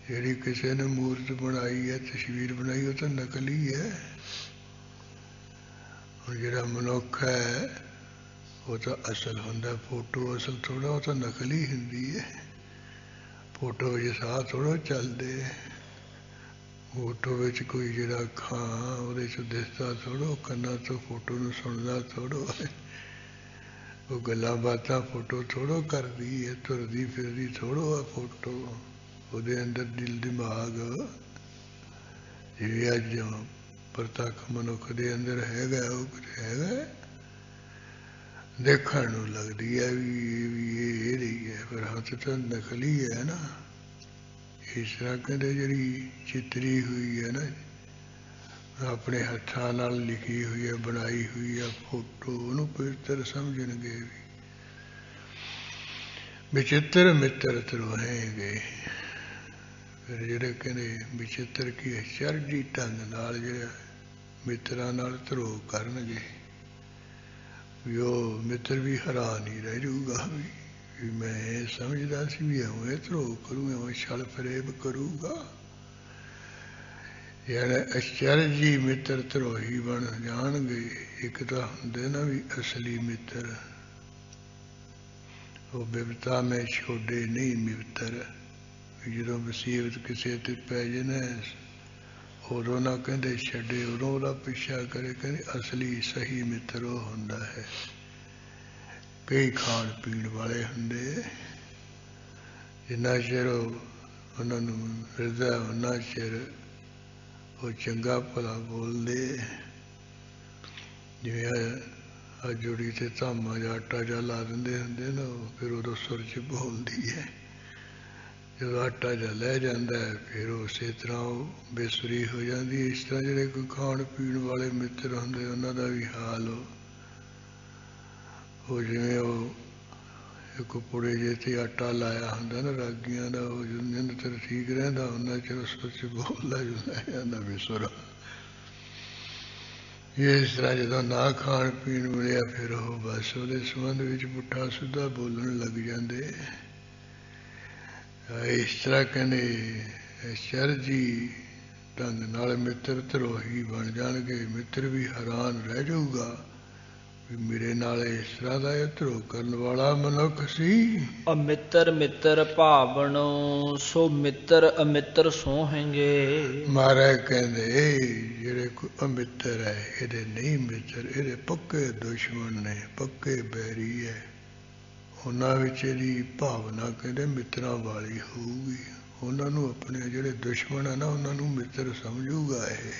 ਜਿਹੜੀ ਕਿਸੇ ਨੇ ਮੂਰਤ ਬਣਾਈ ਹੈ, ਤਸਵੀਰ ਬਣਾਈ, ਉਹ ਤਾਂ ਨਕਲੀ ਹੈ। ਹੁਣ ਜਿਹੜਾ ਮਨੁੱਖ ਹੈ ਉਹ ਤਾਂ ਅਸਲ ਹੁੰਦਾ, ਫੋਟੋ ਅਸਲ ਥੋੜ੍ਹਾ, ਉਹ ਤਾਂ ਨਕਲੀ ਹੁੰਦੀ ਹੈ। ਫੋਟੋ ਵਿੱਚ ਸਾਹ ਥੋੜ੍ਹਾ ਚੱਲਦੇ, ਫੋਟੋ ਵਿੱਚ ਕੋਈ ਜਿਹੜਾ ਅੱਖਾਂ ਉਹਦੇ 'ਚ ਦਿਸਦਾ ਥੋੜ੍ਹਾ, ਕੰਨਾਂ ਤੋਂ ਫੋਟੋ ਨੂੰ ਸੁਣਦਾ ਥੋੜ੍ਹਾ, ਉਹ ਗੱਲਾਂ ਬਾਤਾਂ ਫੋਟੋ ਥੋੜ੍ਹਾ ਕਰਦੀ ਹੈ, ਤੁਰਦੀ ਫਿਰਦੀ ਥੋੜ੍ਹਾ ਫੋਟੋ। ਉਹਦੇ ਅੰਦਰ ਦਿਲ ਦਿਮਾਗ ਜਿਵੇਂ ਅੱਜ ਪ੍ਰਤੱਖ ਮਨੁੱਖ ਦੇ ਅੰਦਰ ਹੈਗਾ, ਉਹ ਕੁਝ ਹੈਗਾ ਦੇਖਣ ਨੂੰ ਲੱਗਦੀ ਹੈ ਵੀ ਇਹ ਰਹੀ ਹੈ, ਪਰ ਹੱਥ ਤਾਂ ਨਕਲੀ ਹੈ ਨਾ। ਇਸ ਤਰ੍ਹਾਂ ਕਹਿੰਦੇ ਜਿਹੜੀ ਚਿੱਤਰੀ ਹੋਈ ਹੈ ਨਾ, ਆਪਣੇ ਹੱਥਾਂ ਨਾਲ ਲਿਖੀ ਹੋਈ ਹੈ, ਬਣਾਈ ਹੋਈ ਹੈ ਫੋਟੋ, ਉਹਨੂੰ ਪਵਿੱਤਰ ਸਮਝਣਗੇ। ਵਿਚਿੱਤਰ ਮਿੱਤਰ ਧਰੋਹੇਂਗੇ। ਫਿਰ ਜਿਹੜੇ ਕਹਿੰਦੇ ਵਿਚਿੱਤਰ ਕੀ ਆਚਰਜੀ ਢੰਗ ਨਾਲ ਜਿਹੜੇ ਮਿੱਤਰਾਂ ਨਾਲ ਧਰੋਹ ਕਰਨਗੇ, ਵੀ ਉਹ ਮਿੱਤਰ ਵੀ ਹੈਰਾਨ ਹੀ ਰਹਿ ਜਾਊਗਾ ਵੀ ਮੈਂ ਇਹ ਸਮਝਦਾ ਸੀ ਵੀ ਐਵੇਂ ਧਰੋਹ ਕਰੂ, ਐਵੇਂ ਛਲ ਫਰੇਬ ਕਰੂਗਾ। ਯਾਨੀ ਆਚਰਜੀ ਮਿੱਤਰ ਧਰੋਹੀ ਬਣ ਜਾਣਗੇ। ਇੱਕ ਤਾਂ ਹੁੰਦੇ ਨਾ ਵੀ ਅਸਲੀ ਮਿੱਤਰ, ਉਹ ਬਿਪਤਾ ਮੈਂ ਛੋਡੇ ਨਹੀਂ ਮਿੱਤਰ। ਜਦੋਂ ਮੁਸੀਬਤ ਕਿਸੇ ਤੇ ਪੈ ਜਾਏ ਉਦੋਂ ਨਾ ਕਹਿੰਦੇ ਛੱਡੇ, ਉਦੋਂ ਉਹਦਾ ਪਿੱਛਾ ਕਰੇ। ਕਹਿੰਦੇ ਅਸਲੀ ਸਹੀ ਮਿੱਤਰ ਉਹ ਹੁੰਦਾ ਹੈ। ਕਈ ਖਾਣ ਪੀਣ ਵਾਲੇ ਹੁੰਦੇ, ਜਿੰਨਾ ਚਿਰ ਉਹਨਾਂ ਨੂੰ ਮਿਲਦਾ ਉਹਨਾਂ ਚਿਰ ਉਹ ਚੰਗਾ ਭਲਾ ਬੋਲਦੇ। ਜਿਵੇਂ ਅੱਜ ਜੋੜੀ ਤੇ ਧਾਮਾਂ ਜਾਂ ਆਟਾ ਜਾਂ ਲਾ ਦਿੰਦੇ ਹੁੰਦੇ ਨਾ, ਫਿਰ ਉਦੋਂ ਸੁਰ 'ਚ ਬੋਲਦੀ ਹੈ। ਜਦੋਂ ਆਟਾ ਜਿਹਾ ਲੈ ਜਾਂਦਾ ਹੈ, ਫਿਰ ਉਸੇ ਤਰ੍ਹਾਂ ਉਹ ਬੇਸੁਰੀ ਹੋ ਜਾਂਦੀ ਹੈ। ਇਸ ਤਰ੍ਹਾਂ ਜਿਹੜੇ ਕੋਈ ਖਾਣ ਪੀਣ ਵਾਲੇ ਮਿੱਤਰ ਹੁੰਦੇ, ਉਹਨਾਂ ਦਾ ਵੀ ਹਾਲ ਉਹ ਜਿਵੇਂ ਉਹ ਇੱਕ ਪੁੜੇ ਜੇ ਤੇ ਆਟਾ ਲਾਇਆ ਹੁੰਦਾ ਨਾ ਰਾਗੀਆਂ ਦਾ, ਉਹ ਜਿੰਨਾ ਚਿਰ ਠੀਕ ਰਹਿੰਦਾ ਉਹਨਾਂ ਚਿਰ ਉਸ ਵਿੱਚ ਬੋਲਦਾ ਜਾਂਦਾ ਵਿਸੁਰਾ। ਇਸ ਤਰ੍ਹਾਂ ਜਦੋਂ ਨਾ ਖਾਣ ਪੀਣ ਮਿਲਿਆ ਫਿਰ ਉਹ ਬਸ ਉਹਦੇ ਸੰਬੰਧ ਵਿੱਚ ਪੁੱਠਾ ਸਿੱਧਾ ਬੋਲਣ ਲੱਗ ਜਾਂਦੇ। ਇਸ ਤਰ੍ਹਾਂ ਕਹਿੰਦੇ ਚਰਜੀ ਢੰਗ ਨਾਲ ਮਿੱਤਰ ਧਰੋਹੀ ਬਣ ਜਾਣਗੇ। ਮਿੱਤਰ ਵੀ ਹੈਰਾਨ ਰਹਿ ਜਾਊਗਾ ਵੀ ਮੇਰੇ ਨਾਲ ਇਸ ਤਰ੍ਹਾਂ ਦਾ ਇਹ ਧਰੋਹ ਕਰਨ ਵਾਲਾ ਮਨੁੱਖ ਸੀ। ਅਮਿੱਤਰ ਮਿੱਤਰ ਭਾਵਣੋ, ਸੋ ਮਿੱਤਰ ਅਮਿੱਤਰ ਸੋਹੇਂਗੇ। ਮਹਾਰਾਜ ਕਹਿੰਦੇ ਜਿਹੜੇ ਕੋਈ ਅਮਿੱਤਰ ਹੈ, ਇਹਦੇ ਨਹੀਂ ਮਿੱਤਰ, ਇਹਦੇ ਪੱਕੇ ਦੁਸ਼ਮਣ ਨੇ, ਪੱਕੇ ਬੈਰੀ ਹੈ। ਉਹਨਾਂ ਵਿੱਚ ਇਹਦੀ ਭਾਵਨਾ ਕਹਿੰਦੇ ਮਿੱਤਰਾਂ ਵਾਲੀ ਹੋਊਗੀ। ਉਹਨਾਂ ਨੂੰ ਆਪਣੇ ਜਿਹੜੇ ਦੁਸ਼ਮਣ ਹੈ ਨਾ ਉਹਨਾਂ ਨੂੰ ਮਿੱਤਰ ਸਮਝੂਗਾ ਇਹ।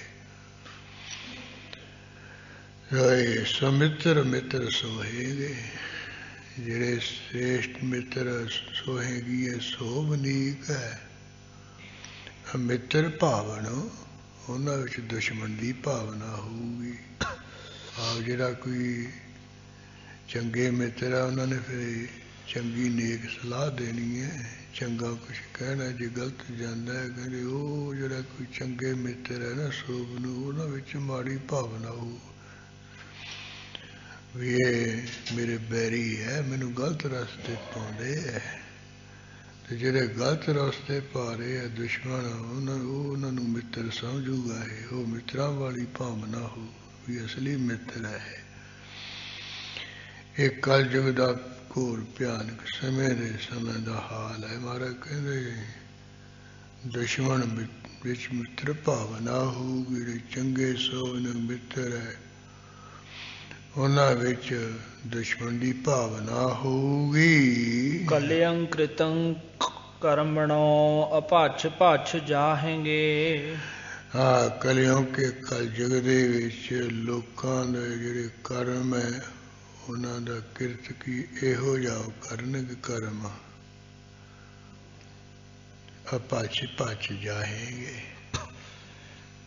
ਸੁਮਿੱਤਰ ਮਿੱਤਰ ਸੋਹੇਗੇ, ਜਿਹੜੇ ਸ੍ਰੇਸ਼ਟ ਮਿੱਤਰ ਸੋਹੇਗੀ ਇਹ ਸੋਭਨੀਕ ਹੈ। ਮਿੱਤਰ ਭਾਵਨ, ਉਹਨਾਂ ਵਿੱਚ ਦੁਸ਼ਮਣ ਦੀ ਭਾਵਨਾ ਹੋਊਗੀ। ਆਪ ਜਿਹੜਾ ਕੋਈ ਚੰਗੇ ਮਿੱਤਰ ਆ ਉਹਨਾਂ ਨੇ ਫਿਰ ਚੰਗੀ ਨੇਕ ਸਲਾਹ ਦੇਣੀ ਹੈ, ਚੰਗਾ ਕੁਛ ਕਹਿਣਾ। ਜੇ ਗਲਤ ਜਾਂਦਾ ਹੈ ਕਹਿੰਦੇ ਉਹ ਜਿਹੜਾ ਕੋਈ ਚੰਗੇ ਮਿੱਤਰ ਹੈ ਨਾ ਸੋਭ ਨੂੰ, ਉਹਨਾਂ ਵਿੱਚ ਮਾੜੀ ਭਾਵਨਾ ਹੋਊ ਵੀ ਇਹ ਮੇਰੇ ਬੈਰੀ ਹੈ, ਮੈਨੂੰ ਗਲਤ ਰਸਤੇ ਪਾਉਂਦੇ ਹੈ। ਤੇ ਜਿਹੜੇ ਗਲਤ ਰਸਤੇ ਪਾ ਰਹੇ ਆ ਦੁਸ਼ਮਣ, ਉਹਨਾਂ ਨੂੰ ਮਿੱਤਰ ਸਮਝੂਗਾ ਇਹ। ਉਹ ਮਿੱਤਰਾਂ ਵਾਲੀ ਭਾਵਨਾ ਹੋ ਵੀ ਅਸਲੀ ਮਿੱਤਰ ਹੈ। ਇਹ ਕਲਯੁਗ ਦਾ ਘੋਰ ਭਿਆਨਕ ਸਮੇਂ ਦੇ ਸਮੇਂ ਦਾ ਹਾਲ ਹੈ। ਮਹਾਰਾਜ ਕਹਿੰਦੇ ਦੁਸ਼ਮਣ ਵਿੱਚ ਮਿੱਤਰ ਭਾਵਨਾ ਹੋਊਗੀ। ਜਿਹੜੇ ਚੰਗੇ ਸੋਹਣੇ ਮਿੱਤਰ ਹੈ ਉਹਨਾਂ ਵਿੱਚ ਦੁਸ਼ਮਣ ਦੀ ਭਾਵਨਾ ਹੋਊਗੀ। ਕਲਿਅੰ ਕ੍ਰਿਤੰ ਕਰਮਣੋ ਅਪਛ ਭਛ ਜਾਹੇਂਗੇ। ਹਾਂ, ਕਲਿਓ ਕੇ ਕਲਯੁਗ ਦੇ ਵਿੱਚ ਲੋਕਾਂ ਦੇ ਜਿਹੜੇ ਕਰਮ ਹੈ ਉਹਨਾਂ ਦਾ ਕਿਰਤ ਕੀ ਇਹੋ ਜਿਹਾ ਕਰਨਗੇ ਕਰਮ, ਅਪਛ ਭਛ ਜਾਹੇਂਗੇ।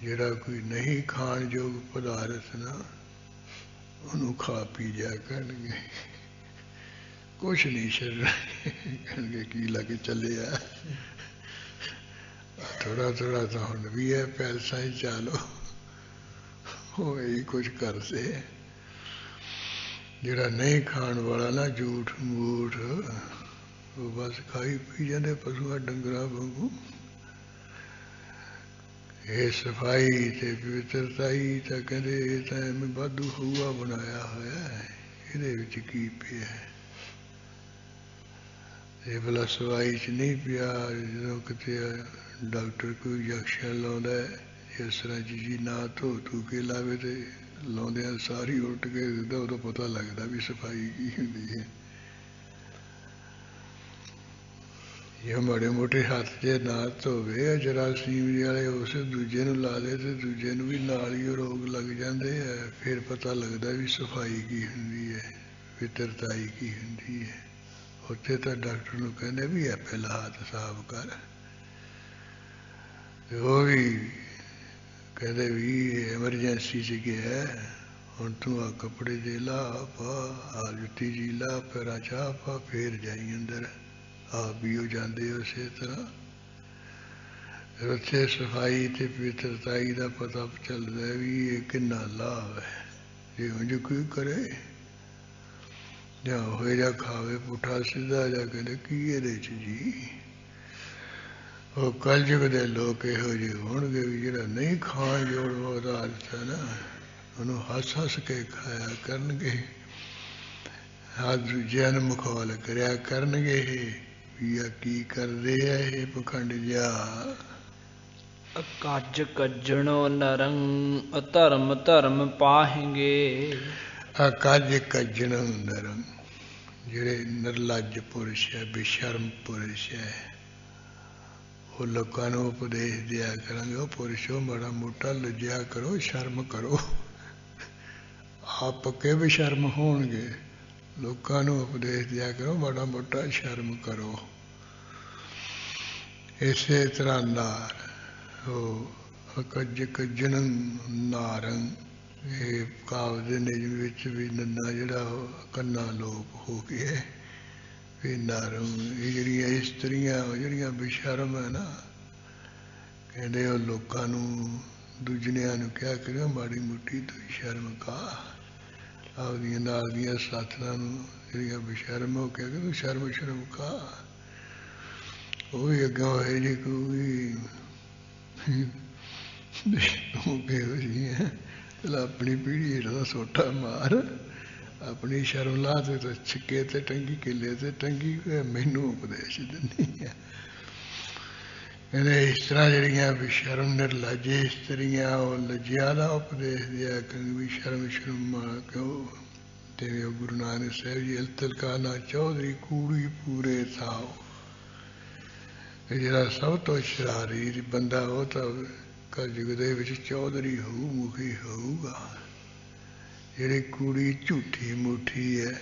ਜਿਹੜਾ ਕੋਈ ਨਹੀਂ ਖਾਣ ਯੋਗ ਪਦਾਰਥ ਨਾ ਉਹਨੂੰ ਖਾ ਪੀ ਜਾ ਕਰਨਗੇ, ਕੁਛ ਨਹੀਂ ਛੱਡਣਾ। ਕਹਿਣਗੇ ਕੀ ਲੱਗ ਚੱਲਿਆ, ਥੋੜਾ ਥੋੜਾ ਤਾਂ ਹੁਣ ਵੀ ਹੈ, ਪੈਲਸਾਂ ਹੀ ਚਾਲੋ ਉਹ ਇਹੀ ਕੁਛ ਕਰਦੇ। ਜਿਹੜਾ ਨਹੀਂ ਖਾਣ ਵਾਲਾ ਨਾ ਝੂਠ ਮੂਠ, ਉਹ ਬਸ ਖਾਈ ਪੀ ਜਾਂਦੇ ਪਸ਼ੂਆਂ ਡੰਗਰਾਂ ਵਾਂਗੂ। ਇਹ ਸਫਾਈ ਤੇ ਪਵਿੱਤਰਤਾ ਹੀ ਤਾਂ ਕਹਿੰਦੇ ਇਹ ਤਾਂ ਐਵੇਂ ਵਾਧੂ ਹਊਆ ਬਣਾਇਆ ਹੋਇਆ, ਇਹਦੇ ਵਿੱਚ ਕੀ ਪਿਆ। ਇਹ ਭਲਾ ਸਫਾਈ 'ਚ ਨਹੀਂ ਪਿਆ। ਜਦੋਂ ਕਿਤੇ ਡਾਕਟਰ ਕੋਈ ਇੰਜੈਕਸ਼ਨ ਲਾਉਂਦਾ, ਇਸ ਤਰ੍ਹਾਂ ਜੀ ਨਾ ਧੋ ਧੂ ਕੇ ਲਾਵੇ ਤੇ ਲਾਉਂਦਿਆਂ ਸਾਰੀ ਉਲਟ ਕੇ ਉਦੋਂ ਪਤਾ ਲੱਗਦਾ ਵੀ ਸਫਾਈ ਕੀ ਹੁੰਦੀ ਹੈ। ਜੇ ਮਾੜੇ ਮੋਟੇ ਹੱਥ ਜੇ ਨਾ ਧੋਵੇ, ਜਰਾਸੀਮ ਵਾਲੇ ਉਸ ਦੂਜੇ ਨੂੰ ਲਾ ਦੇ ਤੇ ਦੂਜੇ ਨੂੰ ਵੀ ਨਾਲ ਹੀ ਰੋਗ ਲੱਗ ਜਾਂਦੇ ਆ। ਫਿਰ ਪਤਾ ਲੱਗਦਾ ਵੀ ਸਫਾਈ ਕੀ ਹੁੰਦੀ ਹੈ, ਪਵਿੱਤਰਤਾਈ ਕੀ ਹੁੰਦੀ ਹੈ। ਉੱਥੇ ਤਾਂ ਡਾਕਟਰ ਨੂੰ ਕਹਿੰਦੇ ਵੀ ਹੈ ਪਹਿਲਾਂ ਹੱਥ ਸਾਫ਼ ਕਰ, ਉਹ ਵੀ ਕਹਿੰਦੇ ਵੀ ਐਮਰਜੈਂਸੀ 'ਚ ਗਿਆ, ਹੁਣ ਤੂੰ ਆ ਕੱਪੜੇ ਦੇ ਲਾ ਪਾ, ਆ ਜੁੱਤੀ ਜੀ ਲਾ, ਪੈਰਾਂ 'ਚ ਆ ਪਾ, ਫੇਰ ਜਾਈ ਅੰਦਰ। ਆਪ ਵੀ ਹੋ ਜਾਂਦੇ ਉਸੇ ਤਰ੍ਹਾਂ। ਉੱਥੇ ਸਫਾਈ ਤੇ ਪਵਿੱਤਰਤਾਈ ਦਾ ਪਤਾ ਚੱਲਦਾ ਵੀ ਇਹ ਕਿੰਨਾ ਲਾਭ ਹੈ। ਜੇ ਉਂਝ ਕੋਈ ਕਰੇ ਜਾਂ ਹੋਏ ਜਾਂ ਖਾਵੇ ਪੁੱਠਾ ਸਿੱਧਾ, ਜਾਂ ਕਹਿੰਦੇ ਕੀ ਇਹਦੇ 'ਚ ਜੀ। ਉਹ ਕਲਯੁਗ ਦੇ ਲੋਕ ਇਹੋ ਜਿਹੇ ਹੋਣਗੇ ਵੀ ਜਿਹੜਾ ਨਹੀਂ ਖਾਣ ਯੋਗ ਪਦਾਰਥ ਹੈ ਨਾ ਉਹਨੂੰ ਹੱਸ ਹੱਸ ਕੇ ਖਾਇਆ ਕਰਨਗੇ, ਆ ਦੂਜਿਆਂ ਨੂੰ ਮਖੌਲ ਕਰਿਆ ਕਰਨਗੇ ਵੀ ਆ ਕੀ ਕਰਦੇ ਆ ਇਹ ਪਖੰਡ ਜਿਹਾ। ਕੱਜ ਕੱਜਣੋ ਨਰੰ ਅਧਰਮ ਧਰਮ ਪਾਹੇਂਗੇ। ਕੱਜ ਕੱਜਣ ਨਰੰ, ਜਿਹੜੇ ਨਿਰਲੱਜ ਪੁਰਸ਼ ਹੈ, ਬੇਸ਼ਰਮ ਪੁਰਸ਼ ਹੈ, ਉਹ ਲੋਕਾਂ ਨੂੰ ਉਪਦੇਸ਼ ਦਿਆ ਕਰਾਂਗੇ, ਉਹ ਪੁਰਸ਼ੋ ਮਾੜਾ ਮੋਟਾ ਲੱਜਿਆ ਕਰੋ, ਸ਼ਰਮ ਕਰੋ। ਆਪ ਪੱਕੇ ਬੇਸ਼ਰਮ ਹੋਣਗੇ, ਲੋਕਾਂ ਨੂੰ ਉਪਦੇਸ਼ ਦਿਆ ਕਰੋ ਮਾੜਾ ਮੋਟਾ ਸ਼ਰਮ ਕਰੋ। ਇਸੇ ਤਰ੍ਹਾਂ ਨਾਰ, ਉਹ ਕੱਜ ਕੱਜਣ ਨਾਰੰ, ਇਹ ਕਾਵ ਦੇ ਨਿਯਮ ਵਿੱਚ ਵੀ ਨੰਨਾ ਜਿਹੜਾ ਕੰਨਾ ਲੋਪ ਹੋ ਗਿਆ, ਇਹ ਨਰਮ ਇਹ ਜਿਹੜੀਆਂ ਇਸਤਰੀਆਂ ਜਿਹੜੀਆਂ ਬੇਸ਼ਰਮ ਹੈ ਨਾ, ਕਹਿੰਦੇ ਉਹ ਲੋਕਾਂ ਨੂੰ ਦੂਜਿਆਂ ਨੂੰ ਕਿਹਾ ਕਰਿਓ ਮਾੜੀ ਮੋਟੀ ਤੁਸੀਂ ਸ਼ਰਮ ਕਾ, ਆਪਦੀਆਂ ਨਾਲ ਦੀਆਂ ਸਾਥਣਾਂ ਨੂੰ ਜਿਹੜੀਆਂ ਬੇਸ਼ਰਮ ਹੋ ਕੇ ਤੂੰ ਸ਼ਰਮ ਕਾ। ਉਹ ਵੀ ਅੱਗੋਂ ਹੈ ਜੀ ਕੋਈ ਤੂੰ ਕਿਹੋ ਜਿਹੀ ਹੈ, ਚਲ ਆਪਣੀ ਪੀੜ੍ਹੀ ਇਹਦਾ ਸੋਟਾ ਮਾਰ, ਆਪਣੀ ਸ਼ਰਮ ਲਾ ਤੇ ਛਿੱਕੇ ਤੇ ਟੰਗੀ, ਕਿੱਲੇ ਤੇ ਟੰਗੀ, ਮੈਨੂੰ ਉਪਦੇਸ਼ ਦਿੰਦੀ ਹੈ। ਕਹਿੰਦੇ ਇਸ ਤਰ੍ਹਾਂ ਜਿਹੜੀਆਂ ਬੇਸ਼ਰਮ ਨਿਰਲੱਜੇ ਇਸਤਰੀਆਂ ਉਹ ਲੱਜਿਆ ਦਾ ਉਪਦੇਸ਼ ਦਿਆ ਕਰਨ ਵੀ ਸ਼ਰਮ ਕਿਉਂ। ਤੇ ਗੁਰੂ ਨਾਨਕ ਸਾਹਿਬ ਜੀ ਅਲਤਲਕਾਨਾ ਚੌਧਰੀ ਕੂੜੀ ਪੂਰੇ ਥਾਓ, ਇਹ ਜਿਹੜਾ ਸਭ ਤੋਂ ਸ਼ਰਾਰੀ ਬੰਦਾ ਉਹ ਤਾਂ ਕਲਯੁਗ ਦੇ ਵਿੱਚ ਚੌਧਰੀ ਹੋਊ, ਮੁਖੀ ਹੋਊਗਾ। ਜਿਹੜੀ ਕੁੜੀ ਝੂਠੀ ਮੁੱਠੀ ਹੈ,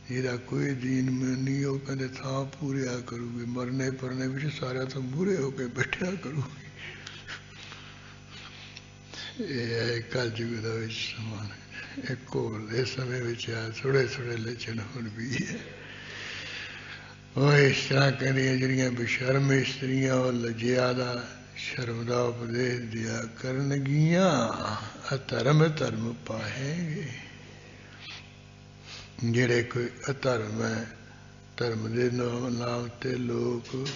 ਜਿਹਦਾ ਕੋਈ ਦੀਨ ਨਹੀਂ, ਉਹ ਕਹਿੰਦੇ ਥਾਂ ਪੂਰਿਆ ਕਰੂਗੀ, ਮਰਨੇ ਪਰਨੇ ਵਿੱਚ ਸਾਰਿਆਂ ਤੋਂ ਮੂਹਰੇ ਹੋ ਕੇ ਬੈਠਿਆ ਕਰੂਗੀ। ਇਹ ਹੈ ਕਲਯੁਗ ਦਾ ਵਿੱਚ ਸਮਾਨ। ਇੱਕ ਹੋਰ ਦੇ ਸਮੇਂ ਵਿੱਚ ਆ ਥੋੜੇ ਲੱਛਣ ਹੁਣ ਵੀ ਹੈ। ਉਹ ਇਸ ਤਰ੍ਹਾਂ ਕਹਿੰਦੀਆਂ ਜਿਹੜੀਆਂ ਬੇਸ਼ਰਮ ਇਸਤਰੀਆਂ ਉਹ ਲੱਜਿਆ ਦਾ ਸ਼ਰਮ ਦਾ ਉਪਦੇਸ਼ ਦਿਆ ਕਰਨਗੀਆਂ, ਅਧਰਮ ਧਰਮ ਪਾਹੇਗੇ। ਜਿਹੜੇ ਕੋਈ ਅਧਰਮ ਹੈ, ਧਰਮ ਦੇ ਨਾਮ ਤੇ ਲੋਕ